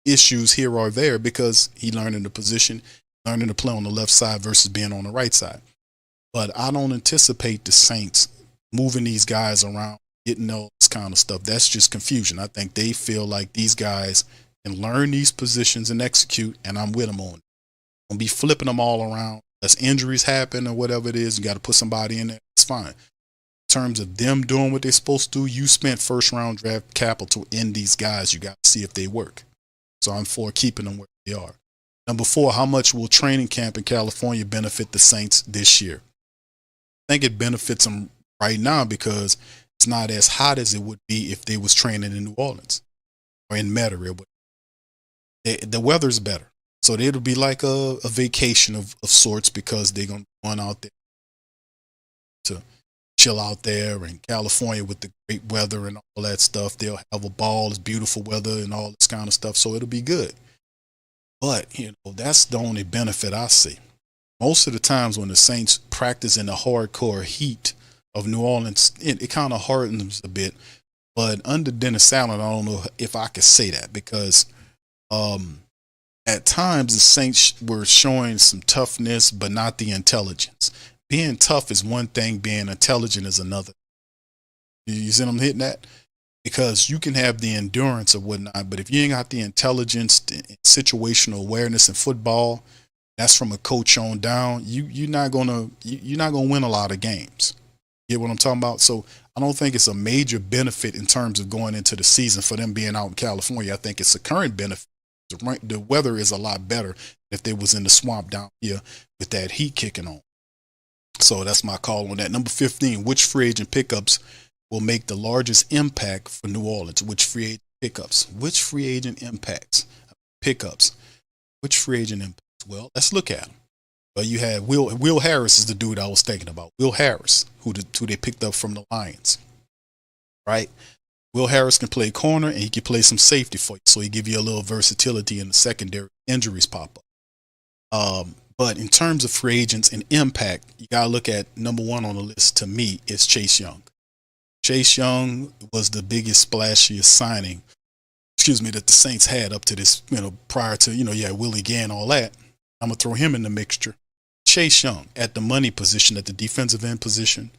S3: issues here or there, because he learned in the position, learning to play on the left side versus being on the right side. But I don't anticipate the Saints moving these guys around, getting all this kind of stuff. That's just confusion. I think they feel like these guys can learn these positions and execute, and I'm with them on it. I'll be flipping them all around. As injuries happen or whatever it is, you got to put somebody in there. It's fine. In terms of them doing what they're supposed to do, you spent first round draft capital in these guys. You got to see if they work. So I'm for keeping them where they are. Number 4, how much will training camp in California benefit the Saints this year? I think it benefits them right now because it's not as hot as it would be if they was training in New Orleans or in Metairie. The weather's better. So it'll be like a vacation of sorts, because they're going to be going out there to chill out there in California with the great weather and all that stuff. They'll have a ball. It's beautiful weather and all this kind of stuff. So it'll be good. But, that's the only benefit I see. Most of the times when the Saints practice in the hardcore heat of New Orleans, it kind of hardens a bit. But under Dennis Allen, I don't know if I could say that, because at times the Saints were showing some toughness, but not the intelligence. Being tough is one thing, being intelligent is another. You see what I'm hitting at? Because you can have the endurance or whatnot, but if you ain't got the intelligence, the situational awareness in football, that's from a coach on down, you're not gonna win a lot of games. You get what I'm talking about? So I don't think it's a major benefit in terms of going into the season for them being out in California. I think it's a current benefit. The weather is a lot better if they was in the swamp down here with that heat kicking on. So that's my call on that. Number 15, which free agent pickups will make the largest impact for New Orleans? Which free agent pickups? Which free agent pickups? Which free agent impacts? Well, let's look at them. Well, you had Will Harris is the dude I was thinking about. Will Harris, who they picked up from the Lions, right? Will Harris can play corner and he can play some safety for you, so he give you a little versatility in the secondary. Injuries pop up. But in terms of free agents and impact, you got to look at number 1 on the list to me is Chase Young. Chase Young was the biggest, splashiest signing, that the Saints had up to this, prior to, Willie Gay and all that. I'm going to throw him in the mixture. Chase Young at the money position, at the defensive end position,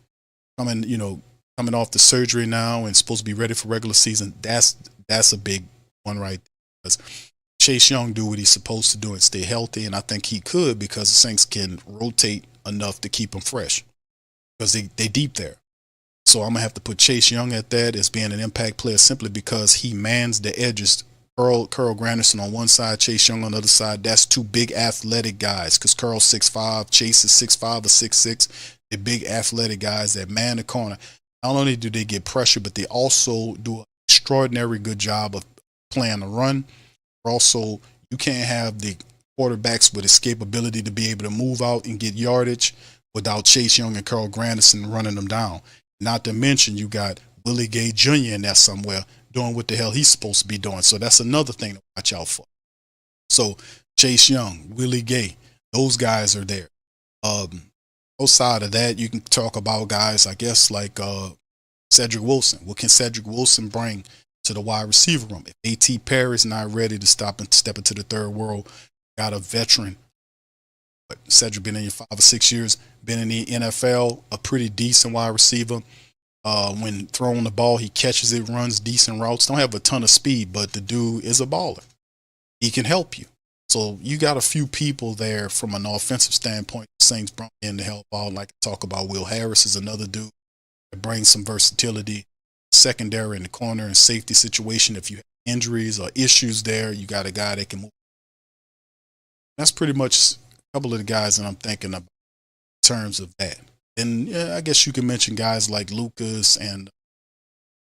S3: coming off the surgery now and supposed to be ready for regular season. That's a big one right there. Because Chase Young do what he's supposed to do and stay healthy, and I think he could, because the Saints can rotate enough to keep him fresh because they deep there. So I'm going to have to put Chase Young at that as being an impact player simply because he mans the edges Carl Granderson on one side, Chase Young on the other side. That's two big athletic guys because Carl's 6'5", Chase is 6'5" or 6'6". They're big athletic guys that man the corner. Not only do they get pressure, but they also do an extraordinary good job of playing the run. Also, you can't have the quarterbacks with escapability to be able to move out and get yardage without Chase Young and Carl Granderson running them down. Not to mention you got Willie Gay Jr. in there somewhere doing what the hell he's supposed to be doing. So that's another thing to watch out for. So Chase Young, Willie Gay, those guys are there. Outside of that, you can talk about guys, I guess, like Cedric Wilson. What can Cedric Wilson bring to the wide receiver room? If A.T. Perry's not ready to step into the third world, got a veteran. But Cedric been in here 5 or 6 years, been in the NFL, a pretty decent wide receiver. When throwing the ball, he catches it, runs decent routes. Don't have a ton of speed, but the dude is a baller. He can help you. So you got a few people there from an offensive standpoint. The Saints brought in to help out. Like I talk about, Will Harris is another dude that brings some versatility. Secondary in the corner and safety situation. If you have injuries or issues there, you got a guy that can move. That's pretty much a couple of the guys that I'm thinking about in terms of that. And yeah, I guess you can mention guys like Lucas and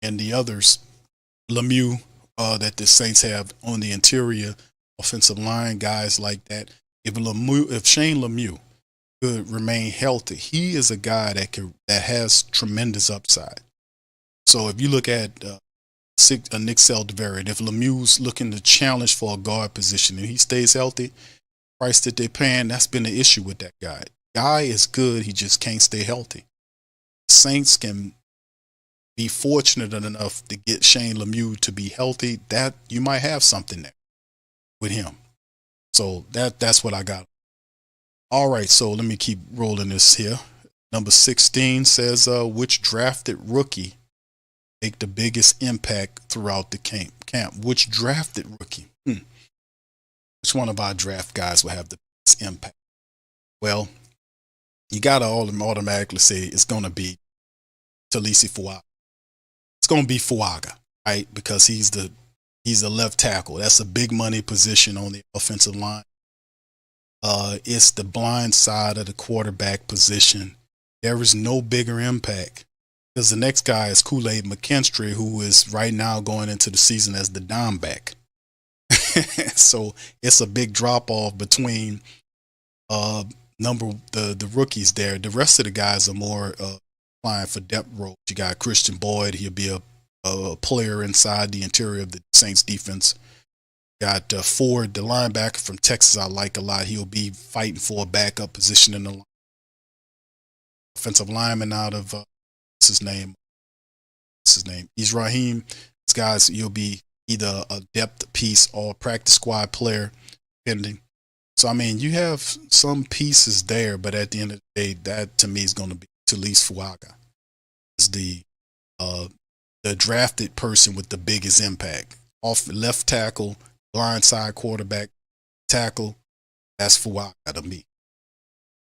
S3: the others, Lemieux, that the Saints have on the interior offensive line, guys like that. If Shane Lemieux could remain healthy, he is a guy that has tremendous upside. So if you look at Nick Seldevariant, if Lemieux's looking to challenge for a guard position and he stays healthy, price that they're paying, that's been the issue with that guy. Guy is good, he just can't stay healthy. Saints can be fortunate enough to get Shane Lemieux to be healthy. That you might have something there with him. So that's what I got. All right, so let me keep rolling this here. Number 16 says, which drafted rookie make the biggest impact throughout the camp? Which drafted rookie? Which one of our draft guys will have the biggest impact? Well, you got to automatically say it's going to be Talisi Fuaga. It's going to be Fuaga, right? Because he's a left tackle. That's a big money position on the offensive line. It's the blind side of the quarterback position. There is no bigger impact because the next guy is Kool-Aid McKinstry, who is right now going into the season as the dime back. So it's a big drop off between the rookies there. The rest of the guys are more applying for depth roles. You got Christian Boyd. He'll be a player inside the interior of the Saints defense. Got Ford, the linebacker from Texas, I like a lot. He'll be fighting for a backup position in the line. Offensive lineman out of what's his name? He's Raheem. These guys, you'll be either a depth piece or a practice squad player, depending. So I mean, you have some pieces there, but at the end of the day, that to me is going to be Talise Fuaga. Is the drafted person with the biggest impact. Off left tackle, blindside quarterback, tackle. That's Fuaga to me.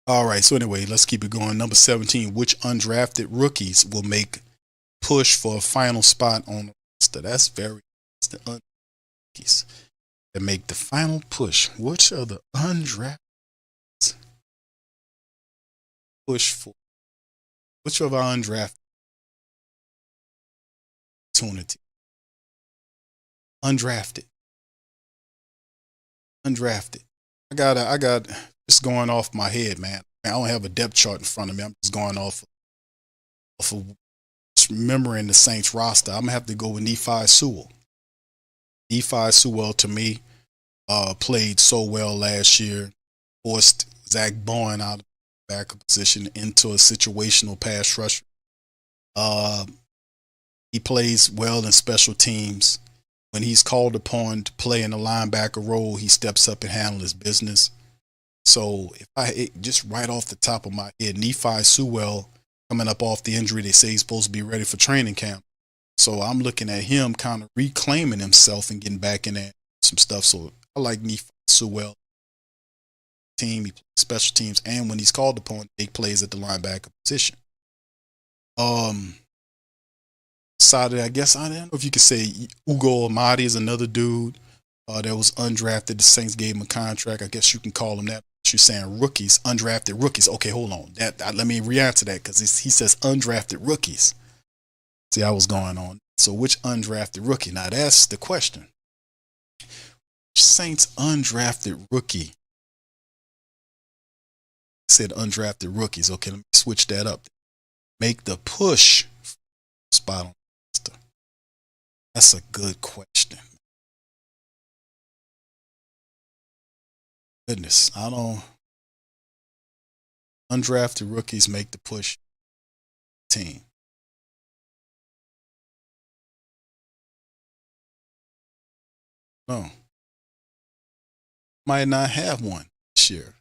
S3: All right, so anyway, let's keep it going. Number 17, which undrafted rookies will make push for a final spot on the roster? That's the undrafted rookies that make the final push. Which are the undrafted push for? Which of our undrafted opportunity? Undrafted. I got just going off my head, man. I don't have a depth chart in front of me. I'm just going off of remembering the Saints roster. I'm gonna have to go with Nephi Sewell. Nephi Sewell to me played so well last year, forced Zach Bowen out of the backup position into a situational pass rusher. He plays well in special teams. When he's called upon to play in the linebacker role, he steps up and handles his business. So just right off the top of my head, Nephi Sewell coming up off the injury, they say he's supposed to be ready for training camp. So I'm looking at him kind of reclaiming himself and getting back in there some stuff. So I like Nephi Sewell. He plays special teams, and when he's called upon, he plays at the linebacker position. Side of that, I guess I don't know if you could say Ugo Amadi is another dude That was undrafted. The Saints gave him a contract. I guess you can call them that. You're saying rookies, undrafted rookies. Okay, hold on. Let me re-answer that because he says undrafted rookies. See, I was going on. So which undrafted rookie? Now that's the question. Saints undrafted rookie. Said undrafted rookies. Okay, let me switch that up. Make the push spot on the roster. That's a good question. Goodness, I don't. Undrafted rookies make the push team. No. Might not have one this year.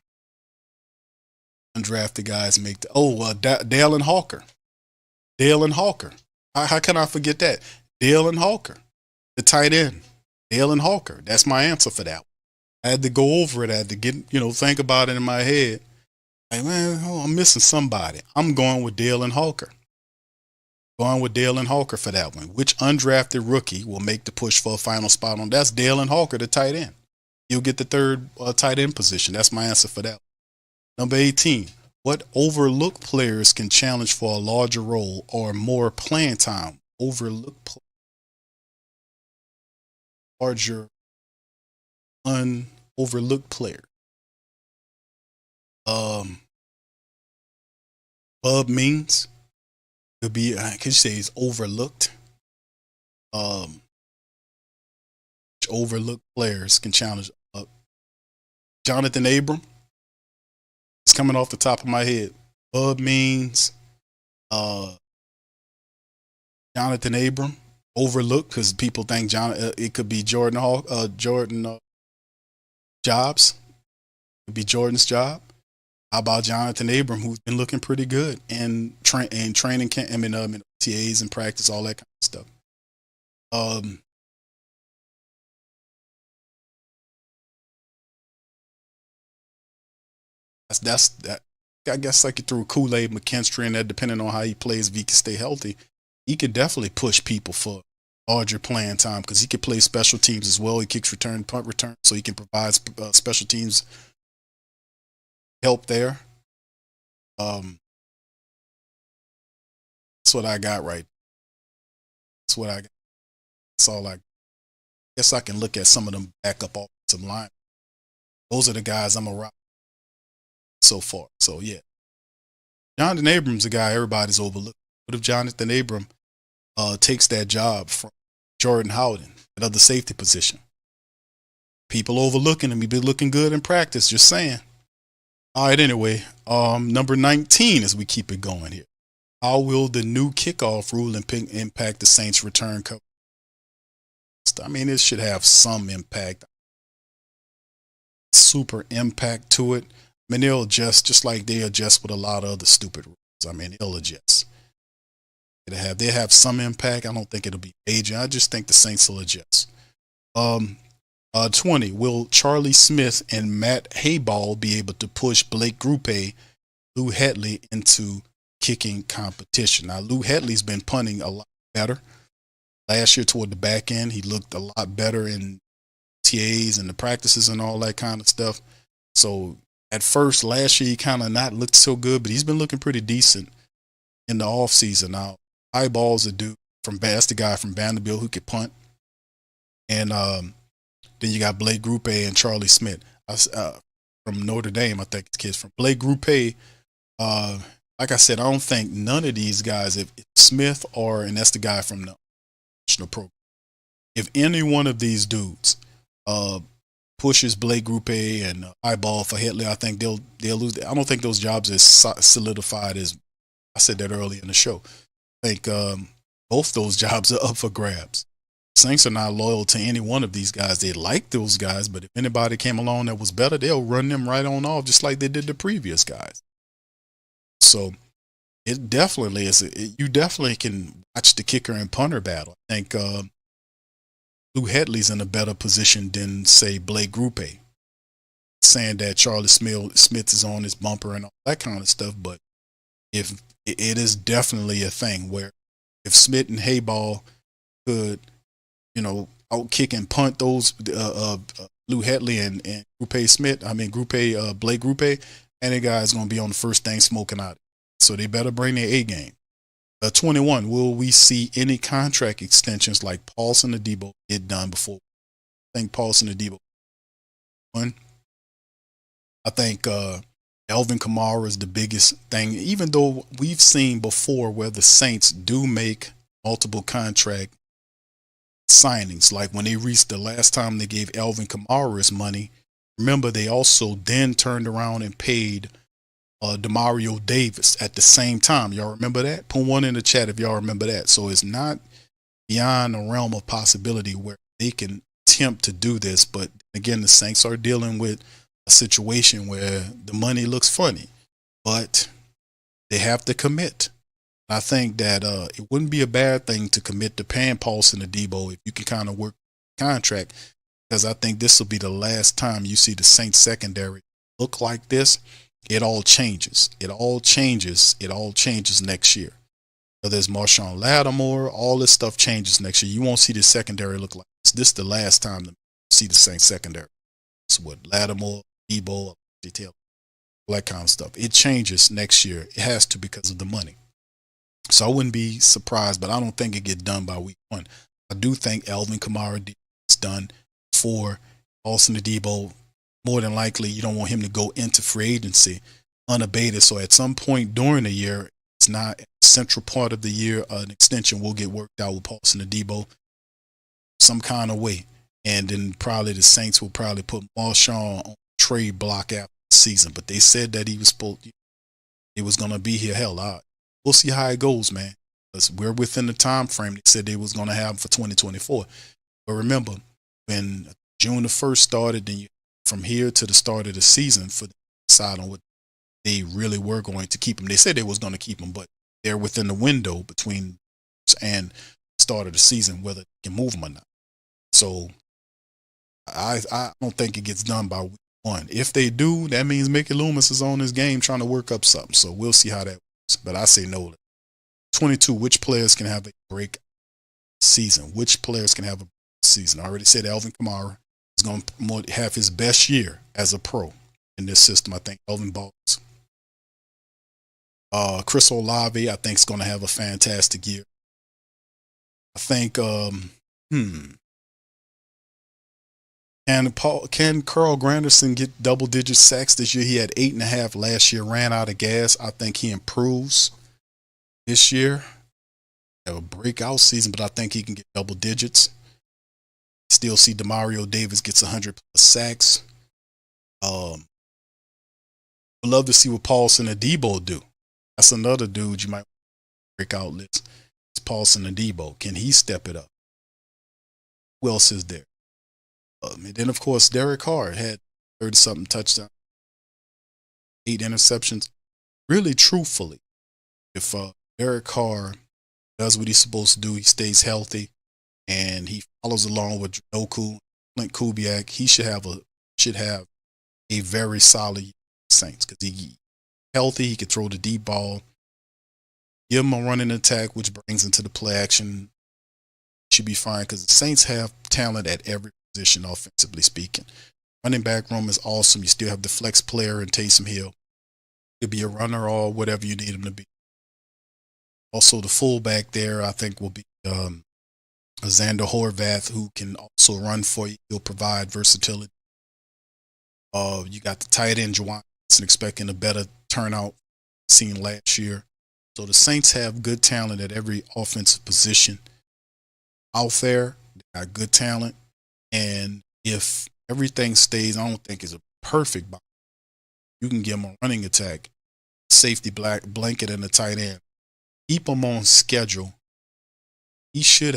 S3: Undrafted guys make the. Dale Hawker. Dale Hawker. How can I forget that? Dale Hawker, the tight end. Dale Hawker. That's my answer for that. I had to go over it. I had to think about it in my head. Like, man, I'm missing somebody. I'm going with Dale Hawker. Going with Dale Hawker for that one. Which undrafted rookie will make the push for a final spot on? That's Dale Hawker, the tight end. You'll get the third tight end position. That's my answer for that. Number 18. What overlooked players can challenge for a larger role or more playing time? Overlooked larger overlooked player. Bub Means could be. I could say he's overlooked. Overlooked players can challenge. Jonathan Abram. It's coming off the top of my head. Bub Means. Jonathan Abram. Overlooked because people think it could be Jordan Jobs. It could be Jordan's job. How about Jonathan Abram, who's been looking pretty good in training camp, TAs and practice, all that kind of stuff. That's that. I guess I could throw Kool-Aid McKinstry in there, depending on how he plays. If he can stay healthy, he could definitely push people for larger playing time because he could play special teams as well. He kicks return, punt return, so he can provide special teams help there. That's what I got right. That's what I got. That's all I guess I can look at some of them backup offensive line. Those are the guys I'm around so far. So yeah. Jonathan Abram's a guy everybody's overlooked. What if Jonathan Abram takes that job from Jordan Howden, that other safety position? People overlooking him. He been looking good in practice, just saying. All right, anyway, number 19 as we keep it going here. How will the new kickoff rule impact the Saints' return coverage? I mean, it should have some impact. Super impact to it. I mean, they'll adjust just like they adjust with a lot of other stupid rules. I mean, they'll adjust. They have some impact. I don't think it'll be major. I just think the Saints will adjust. 20. Will Charlie Smith and Matt Hayball be able to push Blake Grupe, Lou Headley into kicking competition? Now, Lou Headley's been punting a lot better. Last year toward the back end, he looked a lot better in TAs and the practices and all that kind of stuff. So at first, last year, he kind of not looked so good, but he's been looking pretty decent in the offseason. Now, Eyeball's a dude that's the guy from Vanderbilt who could punt. And then you got Blake Grupe and Charlie Smith from Notre Dame, I think it's kids from Blake Grupe. Like I said, I don't think none of these guys, if Smith and that's the guy from the national program, if any one of these dudes pushes Blake Grupe and Eyeball for Headley, I think they'll lose. I don't think those jobs are solidified as I said that earlier in the show. I think both those jobs are up for grabs. Saints are not loyal to any one of these guys. They like those guys, but if anybody came along that was better, they'll run them right on off, just like they did the previous guys. So it definitely is. You definitely can watch the kicker and punter battle. I think Lou Headley's in a better position than, say, Blake Grupe. Saying that Charlie Smith is on his bumper and all that kind of stuff, but if it is definitely a thing where if Smith and Hayball could, out kick and punt those Lou Headley and Blake Grupe, and the guy's gonna be on the first thing smoking out. So they better bring their A game. 21. Will we see any contract extensions like Paulson and Debo get done before? I think Paulson and Debo. One. I think Alvin Kamara is the biggest thing. Even though we've seen before where the Saints do make multiple contract signings, like when they reached the last time they gave Alvin Kamara his money. Remember, they also then turned around and paid Demario Davis at the same time. Y'all remember that? Put one in the chat if y'all remember that. So it's not beyond the realm of possibility where they can attempt to do this. But again, the Saints are dealing with a situation where the money looks funny, but they have to commit. I think that it wouldn't be a bad thing to commit to paying Paulson and Debo if you can kind of work the contract, because I think this will be the last time you see the Saints secondary look like this. It all changes. It all changes next year. Whether it's Marshawn Lattimore, all this stuff changes next year. You won't see the secondary look like this. This is the last time to see the Saints secondary. It's what Lattimore, Debo, detail, all that kind of stuff. It changes next year. It has to because of the money. So I wouldn't be surprised, but I don't think it get done by week 1. I do think Alvin Kamara is done for Paulson and Debo. More than likely, you don't want him to go into free agency unabated. So at some point during the year, it's not a central part of the year, an extension will get worked out with Paulson and Debo some kind of way. And then probably the Saints will probably put Marshawn on trade block after the season. But they said that he was going to be here. Hell, we'll see how it goes, man. Because we're within the time frame they said they was going to have for 2024. But remember, when June the 1st started, then you from here to the start of the season for the decide on what they really were going to keep him. They said they was going to keep him, but they're within the window between and start of the season whether they can move him or not. So I don't think it gets done by week 1. If they do, that means Mickey Loomis is on his game trying to work up something. So we'll see how that works. But I say no. 22. Which players can have a break season? Which players can have a season? I already said Alvin Kamara is going to have his best year as a pro in this system. I think Elvin Balls. Chris Olave, I think, is going to have a fantastic year. I think, can Carl Granderson get double-digit sacks this year? He had 8.5 last year, ran out of gas. I think he improves this year. Have a breakout season, but I think he can get double digits. Still see Demario Davis gets 100+ sacks. Would love to see what Paulson and Debo do. That's another dude you might break out list. It's Paulson and Debo. Can he step it up? Who else is there? And then, of course, Derek Carr had 30-something touchdowns, 8 interceptions. Really, truthfully, if Derek Carr does what he's supposed to do, he stays healthy, and he follows along with Janoku, Clint Kubiak, he should have a very solid Saints because he's healthy. He can throw the deep ball. Give him a running attack, which brings into the play action. Should be fine because the Saints have talent at every position, offensively speaking. Running back room is awesome. You still have the flex player in Taysom Hill. He'll be a runner or whatever you need him to be. Also, the fullback there, I think, will be Xander Horvath, who can also run for you. He'll provide versatility. You got the tight end, Juwan, expecting a better turnout seen last year. So the Saints have good talent at every offensive position out there. They got good talent. And if everything stays, I don't think it's a perfect box. You can give them a running attack, safety blanket, and a tight end. Keep him on schedule. He should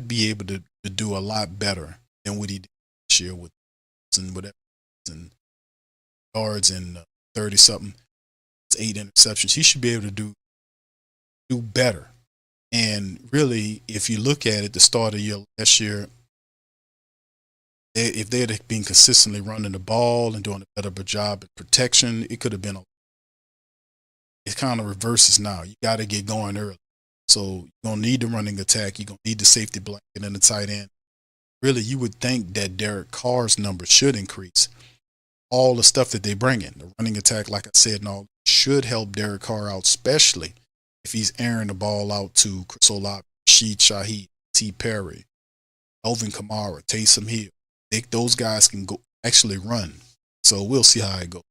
S3: be able to do a lot better than what he did this year with and whatever and yards and 30-something, 8 interceptions. He should be able to do better. And really, if you look at it, the start of year last year, if they had been consistently running the ball and doing a better job at protection, it could have been it kind of reverses now. You got to get going early. So you're going to need the running attack. You're going to need the safety blanket and the tight end. Really, you would think that Derek Carr's numbers should increase. All the stuff that they bring in, the running attack, like I said, and all should help Derek Carr out, especially if he's airing the ball out to Chris Olave, Rashid Shaheed, T. Perry, Alvin Kamara, Taysom Hill. Those guys can go actually run. So we'll see how it goes.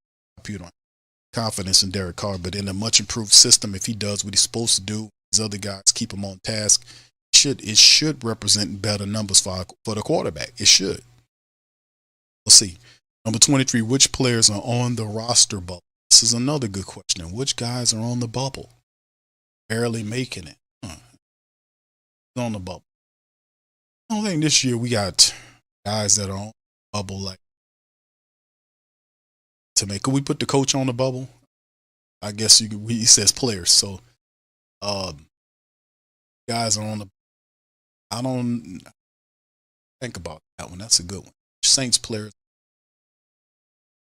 S3: You don't have confidence in Derek Carr, but in a much improved system, if he does what he's supposed to do, his other guys keep him on task. It should represent better numbers for the quarterback. It should. We'll see. Number 23, which players are on the roster bubble? This is another good question. Which guys are on the bubble? Barely making it. On the bubble. I don't think this year we got guys that are on the bubble like to make. Could we put the coach on the bubble? I guess you could. He says players. So guys are on the. I don't think about that one. That's a good one. Saints players.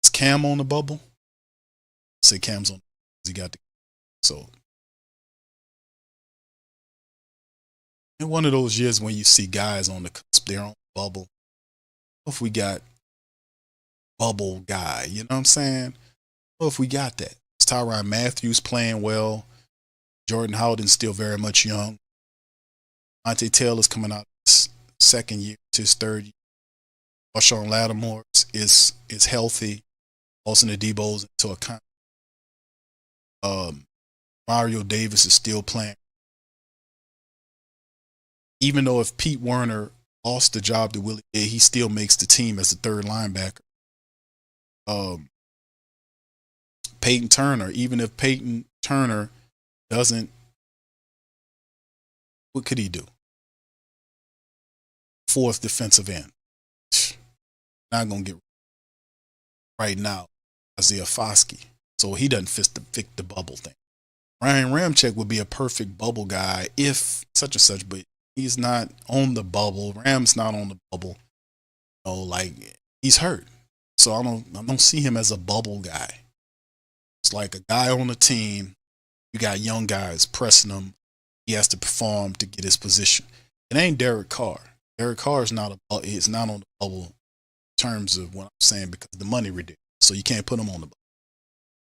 S3: Is Cam on the bubble? I say Cam's on. He got the. So. In one of those years when you see guys on the cusp, they're on the bubble. If we got bubble guy, you know what I'm saying? Well, if we got that. It's Tyrann Matthews playing well. Jordan Howden's still very much young. Monte Taylor's coming out his second year to his third year. Marshawn Lattimore is healthy. Austin Adebo's into account. Mario Davis is still playing. Even though if Pete Werner lost the job to Willie Gay, he still makes the team as the third linebacker. Peyton Turner, even if Peyton Turner doesn't, what could he do? Fourth defensive end. Not going to get right now Isaiah Foskey. So he doesn't fit the bubble thing. Ryan Ramczyk would be a perfect bubble guy if such and such, but he's not on the bubble. Ram's not on the bubble. Like he's hurt. So I don't see him as a bubble guy. It's like a guy on the team. You got young guys pressing him. He has to perform to get his position. It ain't Derek Carr. Derek Carr is not on the bubble in terms of what I'm saying because the money ridiculous. So you can't put him on the bubble.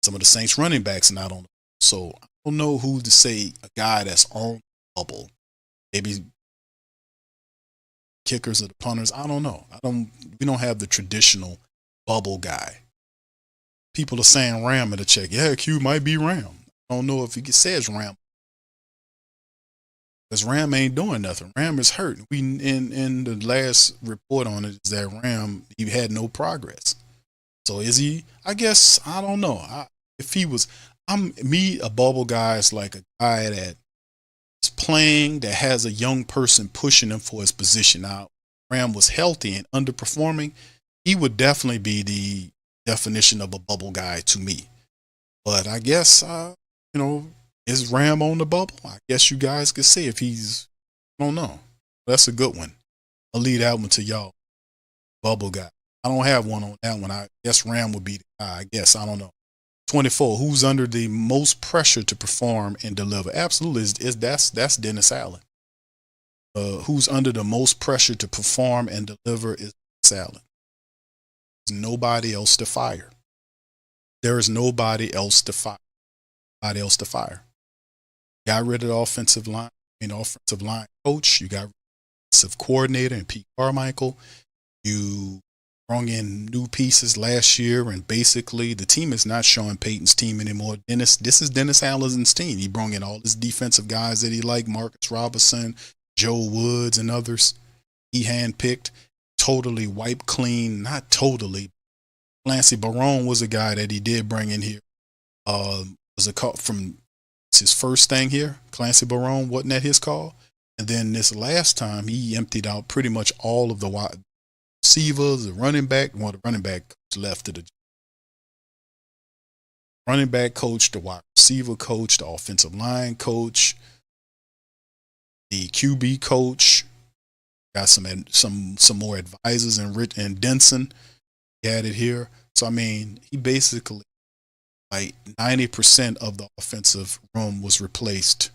S3: Some of the Saints running backs are not on the bubble. So I don't know who to say a guy that's on the bubble. Maybe kickers or the punters. I don't know. We don't have the traditional bubble guy. People are saying Ram in the check. Yeah, Q might be Ram. I don't know if he says Ram. Because Ram ain't doing nothing. Ram is hurt. We in the last report on it is that Ram, he had no progress. So is he? I guess I don't know. If he was, a bubble guy is like a guy that is playing that has a young person pushing him for his position. Now, Ram was healthy and underperforming. He would definitely be the definition of a bubble guy to me. But I guess is Ram on the bubble? I guess you guys could say if he's, I don't know. That's a good one. I'll leave that one to y'all. Bubble guy. I don't have one on that one. I guess Ram would be the guy. I guess. I don't know. 24. Who's under the most pressure to perform and deliver? Absolutely. That's Dennis Allen. Who's under the most pressure to perform and deliver is Dennis Allen. There's nobody else to fire. There is nobody else to fire. Nobody else to fire. Got rid of the offensive line coach. You got rid of the offensive coordinator and Pete Carmichael. You brought in new pieces last year, and basically the team is not Sean Payton's team anymore. This is Dennis Allen's team. He brought in all his defensive guys that he liked, Marcus Robinson, Joe Woods, and others. He handpicked, totally wiped clean. Not totally. Clancy Barone was a guy that he did bring in here. Was a call from his first thing here. Clancy Barone, wasn't that his call? And then this last time, he emptied out pretty much all of the wide receivers, the running back. Well, the running back coach left to the running back coach, the wide receiver coach, the offensive line coach, the QB coach. Got some more advisors and Denson. He had it here. So I mean, he basically like 90% of the offensive room was replaced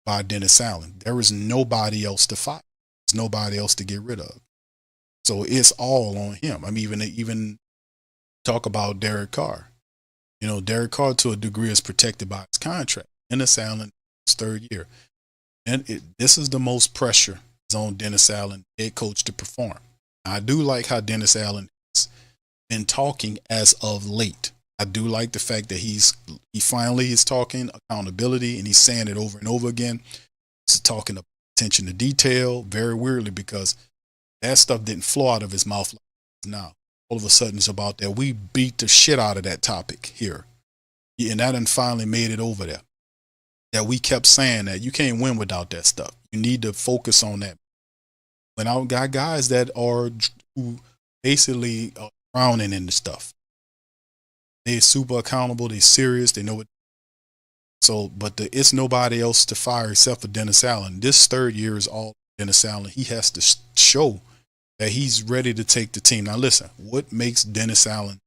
S3: by Dennis Allen. There is nobody else to fight. There's nobody else to get rid of. So it's all on him. I mean, even talk about Derek Carr. You know, Derek Carr to a degree is protected by his contract. Dennis Allen, his third year. And this is the most pressure is on Dennis Allen, head coach, to perform. I do like how Dennis Allen has been talking as of late. I do like the fact that he finally is talking accountability, and he's saying it over and over again. He's talking attention to detail, very weirdly, because that stuff didn't flow out of his mouth like now. All of a sudden it's about that. We beat the shit out of that topic here. And that done finally made it over there. That we kept saying that you can't win without that stuff. You need to focus on that. When I got guys that are who basically are drowning in the stuff. They're super accountable. They're serious. They know it. So, but it's nobody else to fire except for Dennis Allen. This third year is all Dennis Allen. He has to show that he's ready to take the team. Now, listen, what makes Dennis Allen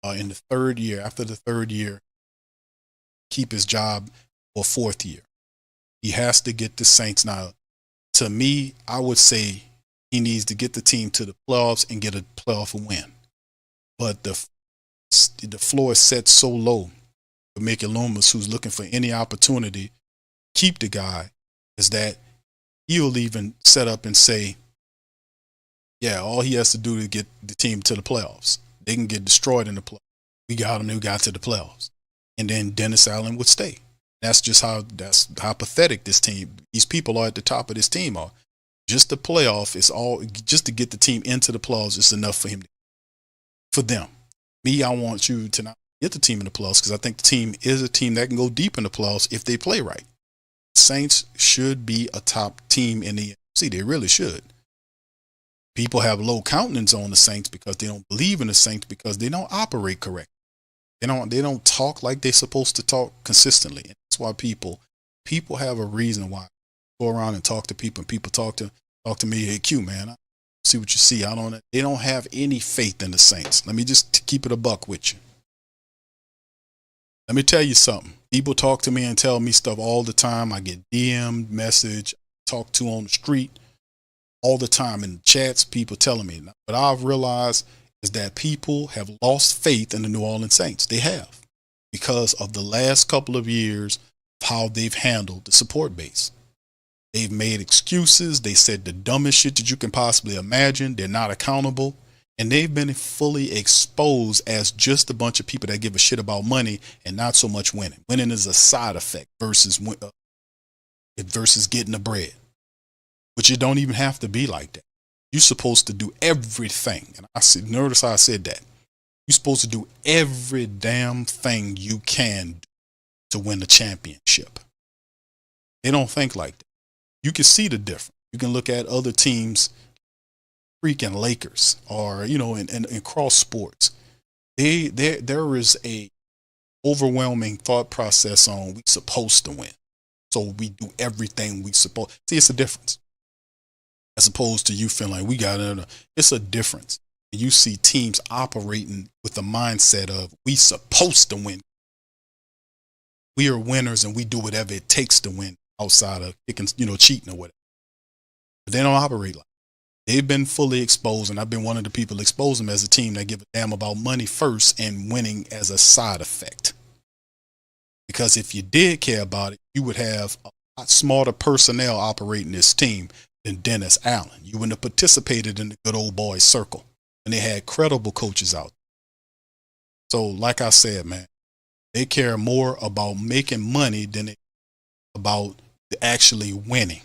S3: in the third year, after the third year, keep his job for fourth year? He has to get the Saints. Now, to me, I would say he needs to get the team to the playoffs and get a playoff win. But the floor is set so low for Mickey Loomis, who's looking for any opportunity to keep the guy, is that he'll even set up and say, yeah, all he has to do to get the team to the playoffs. They can get destroyed in the playoffs. We got him who got to the playoffs. And then Dennis Allen would stay. That's how pathetic this team, these people are at the top of this team are. Just the playoff is all, just to get the team into the playoffs is enough for them. Me, I want you to not get the team in the playoffs because I think the team is a team that can go deep in the playoffs if they play right. Saints should be a top team in the NFC. They really should. People have low countenance on the Saints because they don't believe in the Saints because they don't operate correctly. They don't talk like they're supposed to talk consistently. And that's why people have a reason why I go around and talk to people, and people talk to me, hey Q, man, I see what you see. They don't have any faith in the Saints. Let me just keep it a buck with you. Let me tell you something. People talk to me and tell me stuff all the time. I get DM message, talk to on the street all the time in the chats, people telling me. But I've realized is that people have lost faith in the New Orleans Saints. They have, because of the last couple of years of how they've handled the support base. They've made excuses. They said the dumbest shit that you can possibly imagine. They're not accountable. And they've been fully exposed as just a bunch of people that give a shit about money and not so much winning. Winning is a side effect versus getting the bread. But you don't even have to be like that. You're supposed to do everything. And notice how I said that. You're supposed to do every damn thing you can to win the championship. They don't think like that. You can see the difference. You can look at other teams, freaking Lakers, or, in cross sports. There is a overwhelming thought process on we supposed to win. So we do everything we supposed. See, it's a difference. As opposed to you feeling like we got it. It's a difference. You see teams operating with the mindset of we supposed to win. We are winners and we do whatever it takes to win outside of cheating or whatever. But they don't operate like that. They've been fully exposed, and I've been one of the people to expose them as a team that give a damn about money first and winning as a side effect. Because if you did care about it, you would have a lot smarter personnel operating this team than Dennis Allen. You wouldn't have participated in the good old boys circle. And they had credible coaches out. So like I said, man, they care more about making money than about actually winning.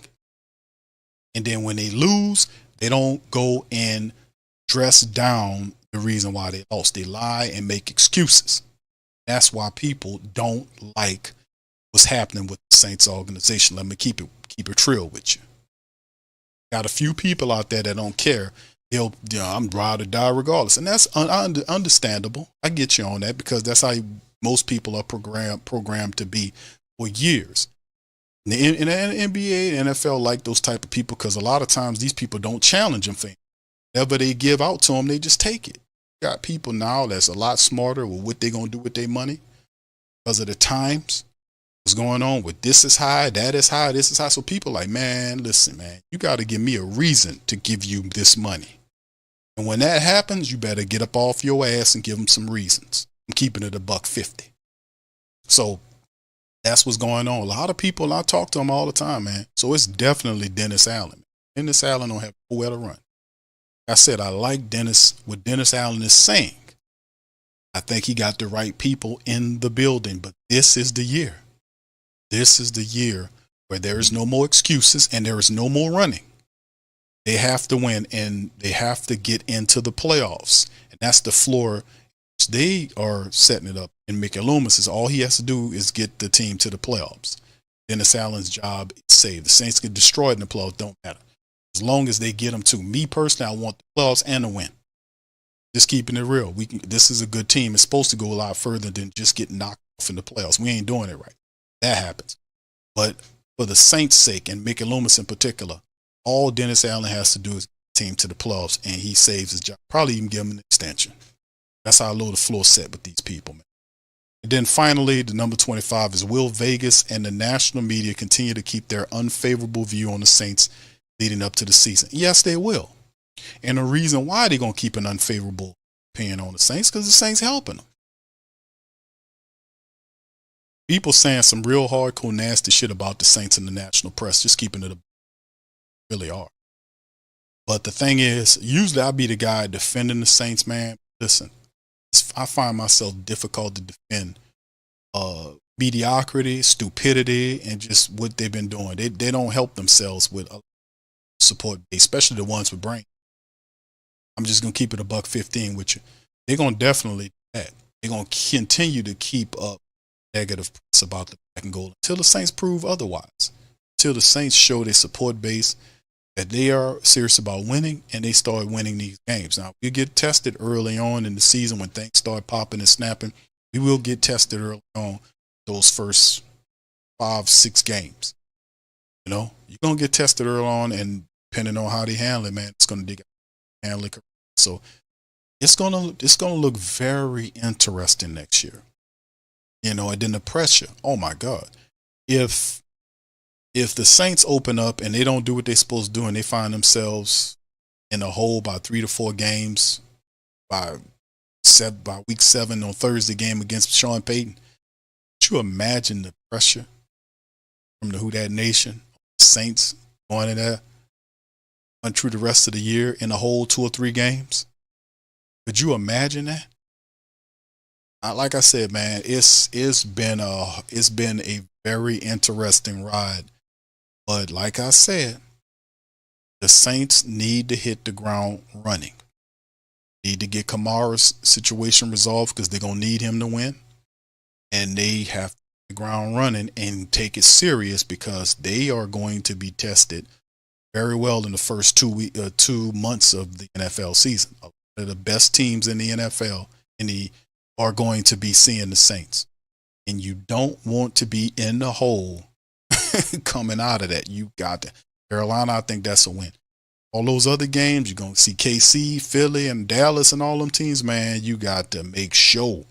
S3: And then when they lose, they don't go and dress down the reason why they lost. They lie and make excuses. That's why people don't like what's happening with the Saints organization. Let me keep it real with you. Got a few people out there that don't care. I'm ride or die regardless. And that's understandable. I get you on that because that's how most people are programmed to be for years. In the NBA and NFL like those type of people because a lot of times these people don't challenge them for anything. Whatever they give out to them, they just take it. You got people now that's a lot smarter with what they're going to do with their money because of the times. What's going on with this is high, that is high, this is high. So people like, man, listen, man, you got to give me a reason to give you this money. And when that happens, you better get up off your ass and give them some reasons. I'm keeping it $1.50. So that's what's going on. A lot of people, I talk to them all the time, man. So it's definitely Dennis Allen. Dennis Allen don't have nowhere to run. I said, I like what Dennis Allen is saying. I think he got the right people in the building, but this is the year. This is the year where there is no more excuses and there is no more running. They have to win and they have to get into the playoffs. And that's the floor they are setting it up. And Mickey Loomis is all he has to do is get the team to the playoffs. Dennis Allen's job is saved. The Saints get destroyed in the playoffs, don't matter. As long as they get them to. Me personally, I want the playoffs and a win. Just keeping it real. This is a good team. It's supposed to go a lot further than just get knocked off in the playoffs. We ain't doing it right. That happens. But for the Saints' sake, and Mickey Loomis in particular, all Dennis Allen has to do is get the team to the playoffs, and he saves his job. Probably even give him an extension. That's how low the floor set with these people, man. And then finally, the number 25 is Will Vegas, and the national media continue to keep their unfavorable view on the Saints leading up to the season. Yes, they will. And the reason why they're going to keep an unfavorable opinion on the Saints, because the Saints helping them. People saying some real hardcore nasty shit about the Saints in the national press, just keeping it really are. But the thing is, usually I'll be the guy defending the Saints, man. Listen, I find myself difficult to defend mediocrity, stupidity, and just what they've been doing. They don't help themselves with a support base, especially the ones with brain. I'm just going to keep it $1.15 with you. They're going to definitely do that. They're going to continue to keep up negative press about the black and gold until the Saints prove otherwise. Until the Saints show their support base that they are serious about winning and they start winning these games. Now, we get tested early on in the season when things start popping and snapping. We will get tested early on those first 5-6 games. You know, you're going to get tested early on, and depending on how they handle it, man, it's going to handle it. So it's going to look very interesting next year. You know, and then the pressure. Oh my God. If the Saints open up and they don't do what they're supposed to do and they find themselves in a hole by 3 to 4 games by week 7 on Thursday game against Sean Payton, could you imagine the pressure from the Who Dat Nation, Saints going in there, run through the rest of the year in a hole 2 or 3 games? Could you imagine that? Like I said, man, it's been a very interesting ride. But like I said, the Saints need to hit the ground running. Need to get Kamara's situation resolved because they're going to need him to win. And they have to hit the ground running and take it serious because they are going to be tested very well in the first 2 months of the NFL season. A lot of the best teams in the NFL are going to be seeing the Saints. And you don't want to be in the hole coming out of that. You got that. Carolina, I think that's a win. All those other games, you're going to see KC, Philly, and Dallas and all them teams, man, you got to make sure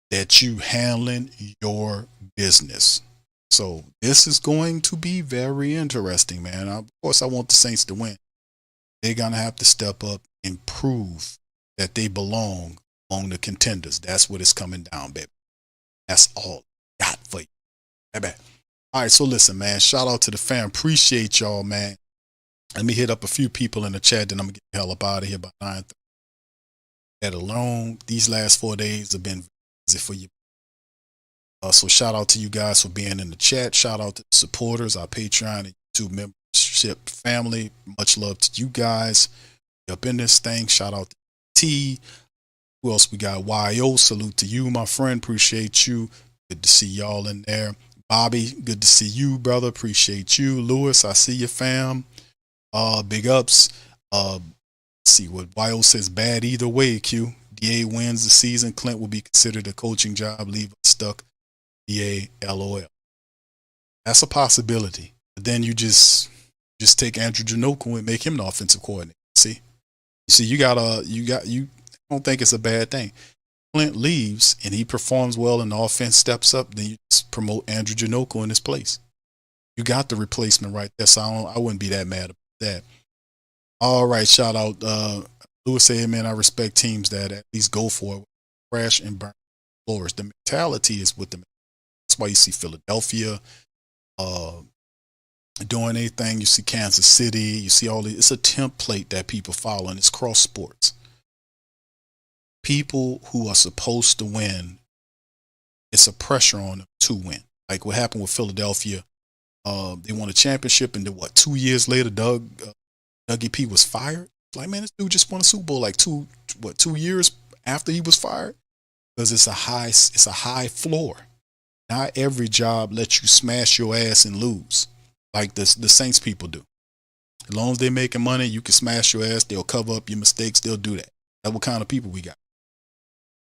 S3: that you handling your business. So this is going to be very interesting, man. Of course, I want the Saints to win. They're going to have to step up and prove that they belong among the contenders. That's what it's coming down, baby. That's all I got for you. Baby. All right, so listen, man, shout out to the fam. Appreciate y'all, man. Let me hit up a few people in the chat, then I'm going to get the hell up out of here by 9:30. That alone, these last 4 days have been easy for you. So shout out to you guys for being in the chat. Shout out to the supporters, our Patreon and YouTube membership family. Much love to you guys. Up in this thing. Shout out to T. Who else we got? YO. Salute to you, my friend. Appreciate you. Good to see y'all in there. Bobby, good to see you, brother. Appreciate you. Lewis, I see you, fam. Big ups. See what YO says. Bad either way, Q. DA wins the season. Clint will be considered a coaching job. Leave us stuck. DA, LOL. That's a possibility. But then you just take Andrew Janoku and make him the offensive coordinator. See, you don't think it's a bad thing. Clint leaves and he performs well and the offense steps up, then you just promote Andrew Janoko in his place. You got the replacement right there, so I wouldn't be that mad about that. All right, shout out Lewis said, man, I respect teams that at least go for it, crash and burn floors. The mentality is with them. That's why you see Philadelphia doing anything. You see Kansas City. You see all the. It's a template that people follow, and it's cross sports. People who are supposed to win, it's a pressure on them to win. Like what happened with Philadelphia. They won a championship, and then 2 years later, Dougie P was fired. Like, man, this dude just won a Super Bowl like 2 years after he was fired, because it's a high floor. Not every job lets you smash your ass and lose like the Saints people do. As long as they're making money, you can smash your ass. They'll cover up your mistakes. They'll do that. That's what kind of people we got.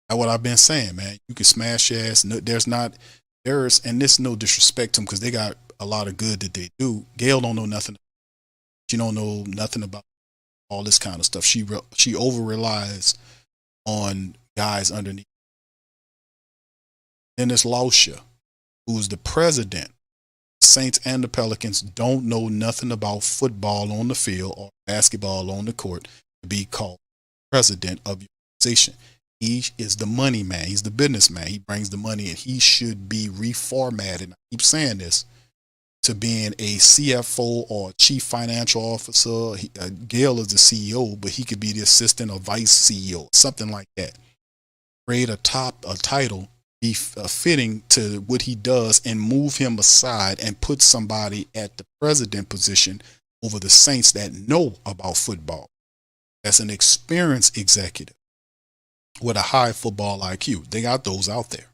S3: That's what I've been saying, man. You can smash your ass. No, and this no disrespect to them because they got a lot of good that they do. Gail don't know nothing. She don't know nothing about all this kind of stuff. She over relies on guys underneath. Dennis Lauscher, who's the president, Saints and the Pelicans don't know nothing about football on the field or basketball on the court to be called president of your organization. He is the money man. He's the business man. He brings the money, and he should be reformatted. I keep saying this, to being a CFO or chief financial officer. Gail is the CEO, but he could be the assistant or vice CEO, something like that. Create a title be fitting to what he does and move him aside and put somebody at the president position over the Saints that know about football. That's an experienced executive with a high football IQ. They got those out there.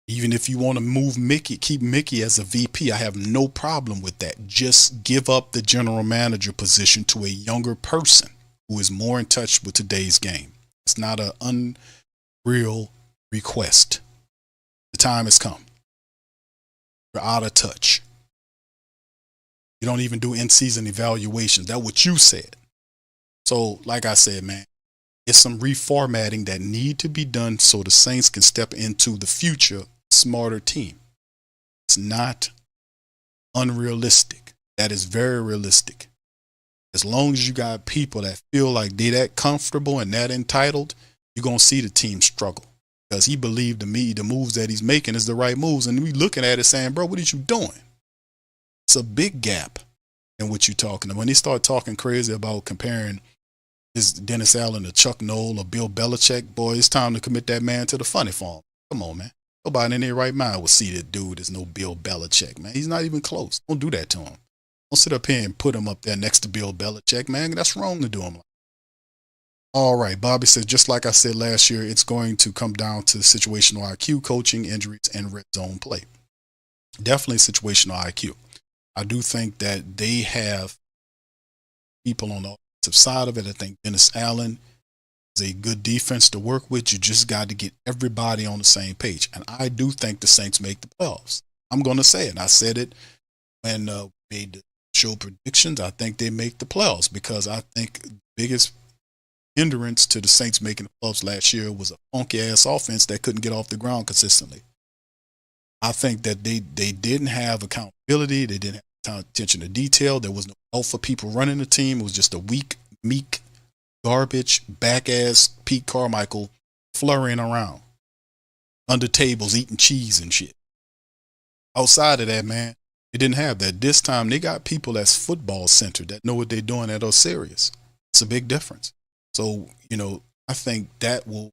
S3: Even if you want to move Mickey, keep Mickey as a VP, I have no problem with that. Just give up the general manager position to a younger person who is more in touch with today's game. It's not an unreal request. The time has come. You're out of touch. You don't even do in-season evaluations. That's what you said. So, like I said, man, it's some reformatting that need to be done so the Saints can step into the future smarter team. It's not unrealistic. That is very realistic. As long as you got people that feel like they that comfortable and that entitled, you're going to see the team struggle. Because he believed the moves that he's making is the right moves. And we looking at it saying, bro, what are you doing? It's a big gap in what you're talking about. When they start talking crazy about comparing this Dennis Allen to Chuck Noll or Bill Belichick, boy, it's time to commit that man to the funny farm. Come on, man. Nobody in their right mind would see that dude as no Bill Belichick, man. He's not even close. Don't do that to him. Don't sit up here and put him up there next to Bill Belichick, man. That's wrong to do him. All right, Bobby says, just like I said last year, it's going to come down to situational IQ, coaching, injuries, and red zone play. Definitely situational IQ. I do think that they have people on the offensive side of it. I think Dennis Allen is a good defense to work with. You just got to get everybody on the same page. And I do think the Saints make the playoffs. I'm going to say it. I said it when we made the show predictions. I think they make the playoffs because I think the biggest hindrance to the Saints making the playoffs last year was a funky ass offense that couldn't get off the ground consistently. I think that they didn't have accountability. They didn't have attention to detail. There was no alpha people running the team. It was just a weak, meek, garbage, back ass Pete Carmichael flurrying around under tables, eating cheese and shit. Outside of that, man, they didn't have that. This time they got people that's football centered that know what they're doing, that are serious. It's a big difference. So, I think that will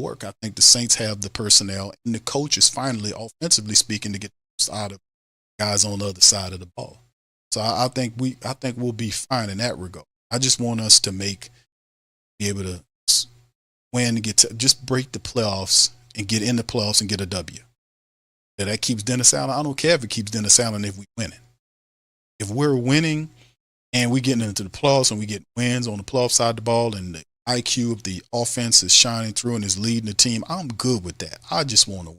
S3: work. I think the Saints have the personnel and the coaches finally, offensively speaking, to get out of guys on the other side of the ball. So I think we'll be fine in that regard. I just want us to be able to win, just break the playoffs and get in the playoffs and get a W. That keeps Dennis Allen. I don't care if it keeps Dennis Allen if we winning. If we're winning and we getting into the playoffs and we get wins on the playoff side of the ball and the IQ of the offense is shining through and is leading the team, I'm good with that. I just want to win.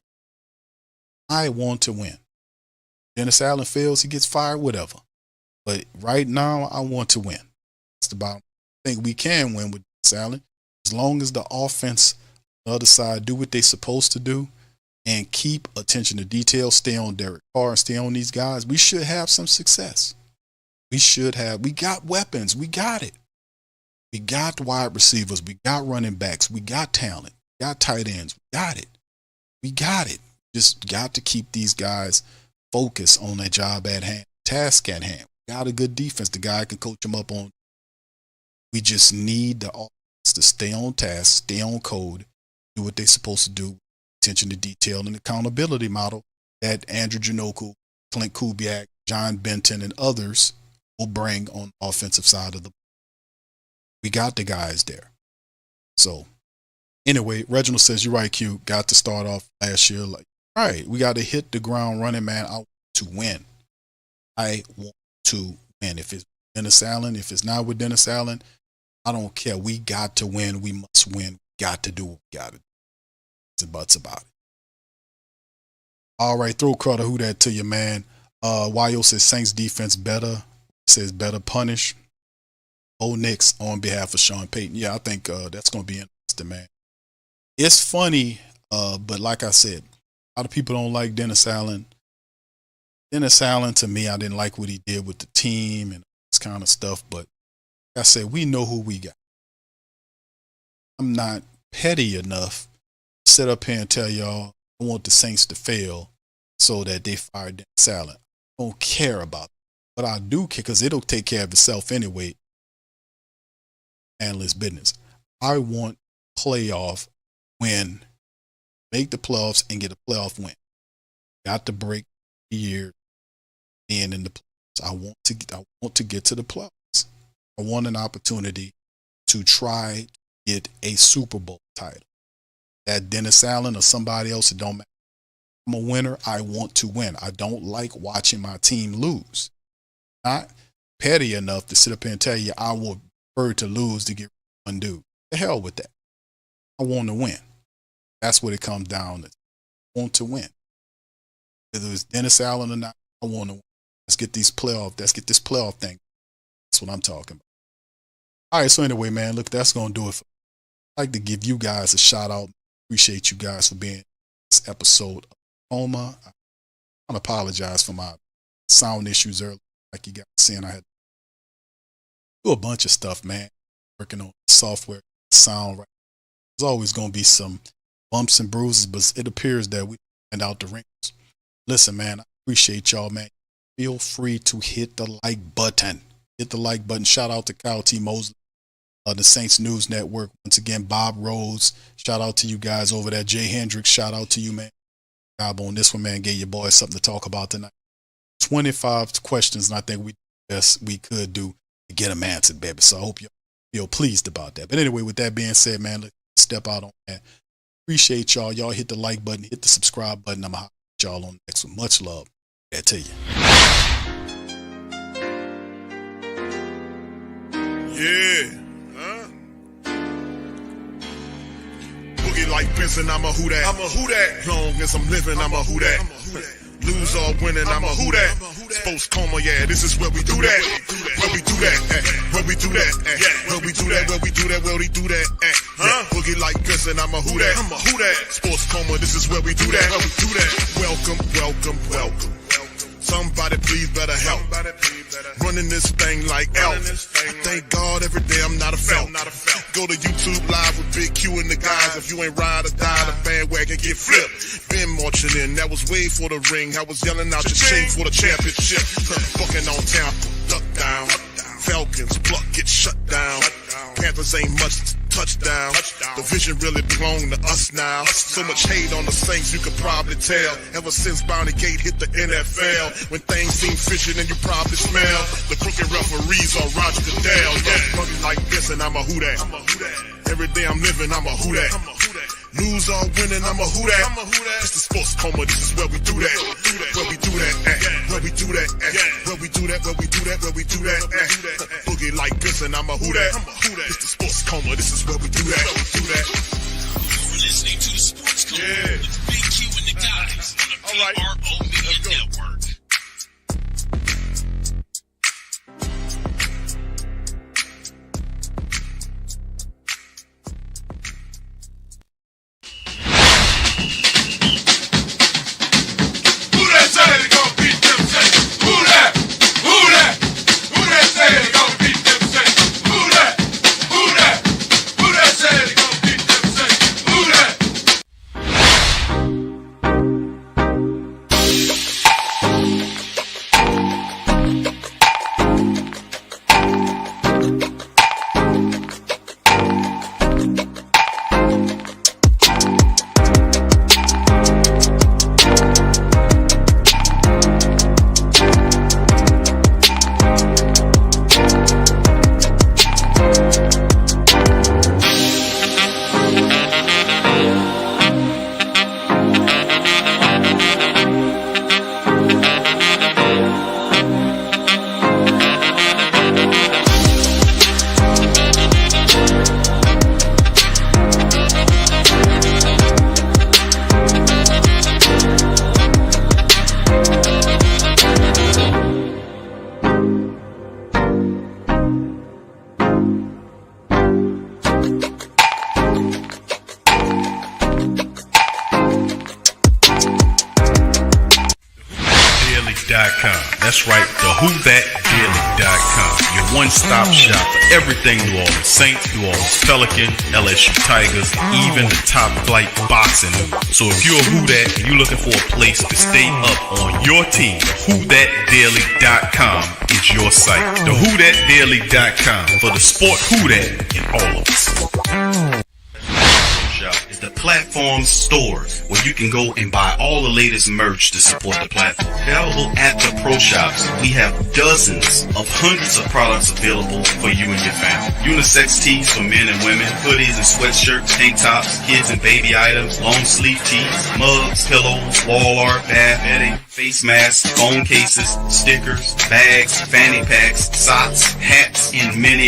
S3: I want to win. Dennis Allen fails, he gets fired, whatever. But right now, I want to win. That's the bottom. I think we can win with Dennis Allen. As long as the offense on the other side do what they're supposed to do and keep attention to detail, stay on Derek Carr, stay on these guys, we should have some success. We got weapons. We got it. We got wide receivers. We got running backs. We got talent. We got tight ends. We got it. We got it. Just got to keep these guys focused on their job at hand, task at hand. We got a good defense. The guy can coach them up on. We just need the offense to stay on task, stay on code, do what they're supposed to do. Attention to detail and accountability model that Andrew Janoku, Clint Kubiak, John Benton, and others will bring on the offensive side of the ball. We got the guys there. So anyway, Reginald says, you're right, Q. Got to start off last year. Like, all right, we got to hit the ground running, man. I want to win. I want to win. If it's Dennis Allen, if it's not with Dennis Allen, I don't care. We got to win. We must win. We got to do what we got to do. It's buts about it. All right, throw Crowder, who that to you, man. Yo says Saints defense better. Says better punish. Nix on behalf of Sean Payton. Yeah, I think that's going to be interesting, man. It's funny, but like I said, a lot of people don't like Dennis Allen. Dennis Allen, to me, I didn't like what he did with the team and this kind of stuff. But like I said, we know who we got. I'm not petty enough to sit up here and tell y'all I want the Saints to fail so that they fire Dennis Allen. I don't care about it. But I do care because it'll take care of itself anyway. Analyst business. I want playoff win, make the playoffs and get a playoff win. Got to break the year being in the playoffs. I want to get to the playoffs. I want an opportunity to try to get a Super Bowl title. That Dennis Allen or somebody else, it don't matter. I'm a winner. I want to win. I don't like watching my team lose. Not petty enough to sit up here and tell you I would prefer to lose to get one dude. The hell with that. I want to win. That's what it comes down to. I want to win. Whether it's Dennis Allen or not, I want to win. Let's get this playoff thing. That's what I'm talking about. All right, so anyway, man, look, that's going to do it. I'd like to give you guys a shout out. Appreciate you guys for being in this episode of Homa. I want to apologize for my sound issues earlier. Like you guys saying, I had to do a bunch of stuff, man. Working on software, sound right. There's always going to be some bumps and bruises, but it appears that we find out the wrinkles. Listen, man, I appreciate y'all, man. Feel free to hit the like button. Hit the like button. Shout out to Kyle T. Mosley, the Saints News Network. Once again, Bob Rose. Shout out to you guys over there. Jay Hendrix, shout out to you, man. Job on this one, man. Gave your boys something to talk about tonight. 25 questions, and I think we could do to get them answered, baby. So I hope you feel pleased about that. But anyway, with that being said, man, let's step out on that. Appreciate y'all. Y'all hit the like button, hit the subscribe button. I'm going to hit y'all on the next one. Much love. That to you.
S1: Yeah. Boogie like Benson, I'm a who that. I'm a who that. Long as I'm living, I'm a who that. Lose or winning, I'm a who that. Sports coma, yeah, this is where we do that. Where we do that, where we do that, where we do that, where we do that, where we do that, Boogie like Benson, I'm a who that. I'm a who that. Sports coma, this is where we do that. Where we do that. Welcome, welcome, welcome. Somebody please better help. Running this thing like Elf. I thank God every day I'm not a felt. Go to YouTube live with Big Q and the guys. If you ain't ride or die, the bandwagon get flipped. Been marching in, that was way for the ring. I was yelling out your shame for the championship. Fucking on Tampa, duck down. Falcons, pluck, get shut down. Panthers ain't much touchdown. The vision really belong to us now. So much hate on the Saints, you could probably tell. Ever since Bounty Gate hit the NFL, when things seem fishy and you probably smell the crooked referees on Roger Goodell. Yeah, running like this and I'm a who that. Every day I'm living, I'm a who that. Lose or winning, I'm a who that. It's the sports coma, this is where we do that. Where we do that, where we do that, where we do that, where we do that, where we do that, Boogie like this and I'm a who that. It's the sports coma, this is where we do that.
S2: You're listening to the Sports Coma with Big Q and the guys on the PRO Media Network.
S4: whothatdaily.com. That's right, the whothatdaily.com. Your one-stop shop for everything New Orleans Saints, New Orleans Pelicans, LSU Tigers, even the top flight boxing news. So if you're a Who Dat and you're looking for a place to stay up on your team, whothatdaily.com is your site. The whothatdaily.com for the sport Who Dat in all of us. Is the platform store where you can go and buy all the latest merch to support the platform. Available at the pro shops, we have dozens of hundreds of products available for you and your family. Unisex tees for men and women, hoodies and sweatshirts, tank tops, kids and baby items, long sleeve tees, mugs, pillows, wall art, bath bedding, face masks, phone cases, stickers, bags, fanny packs, socks, hats, and many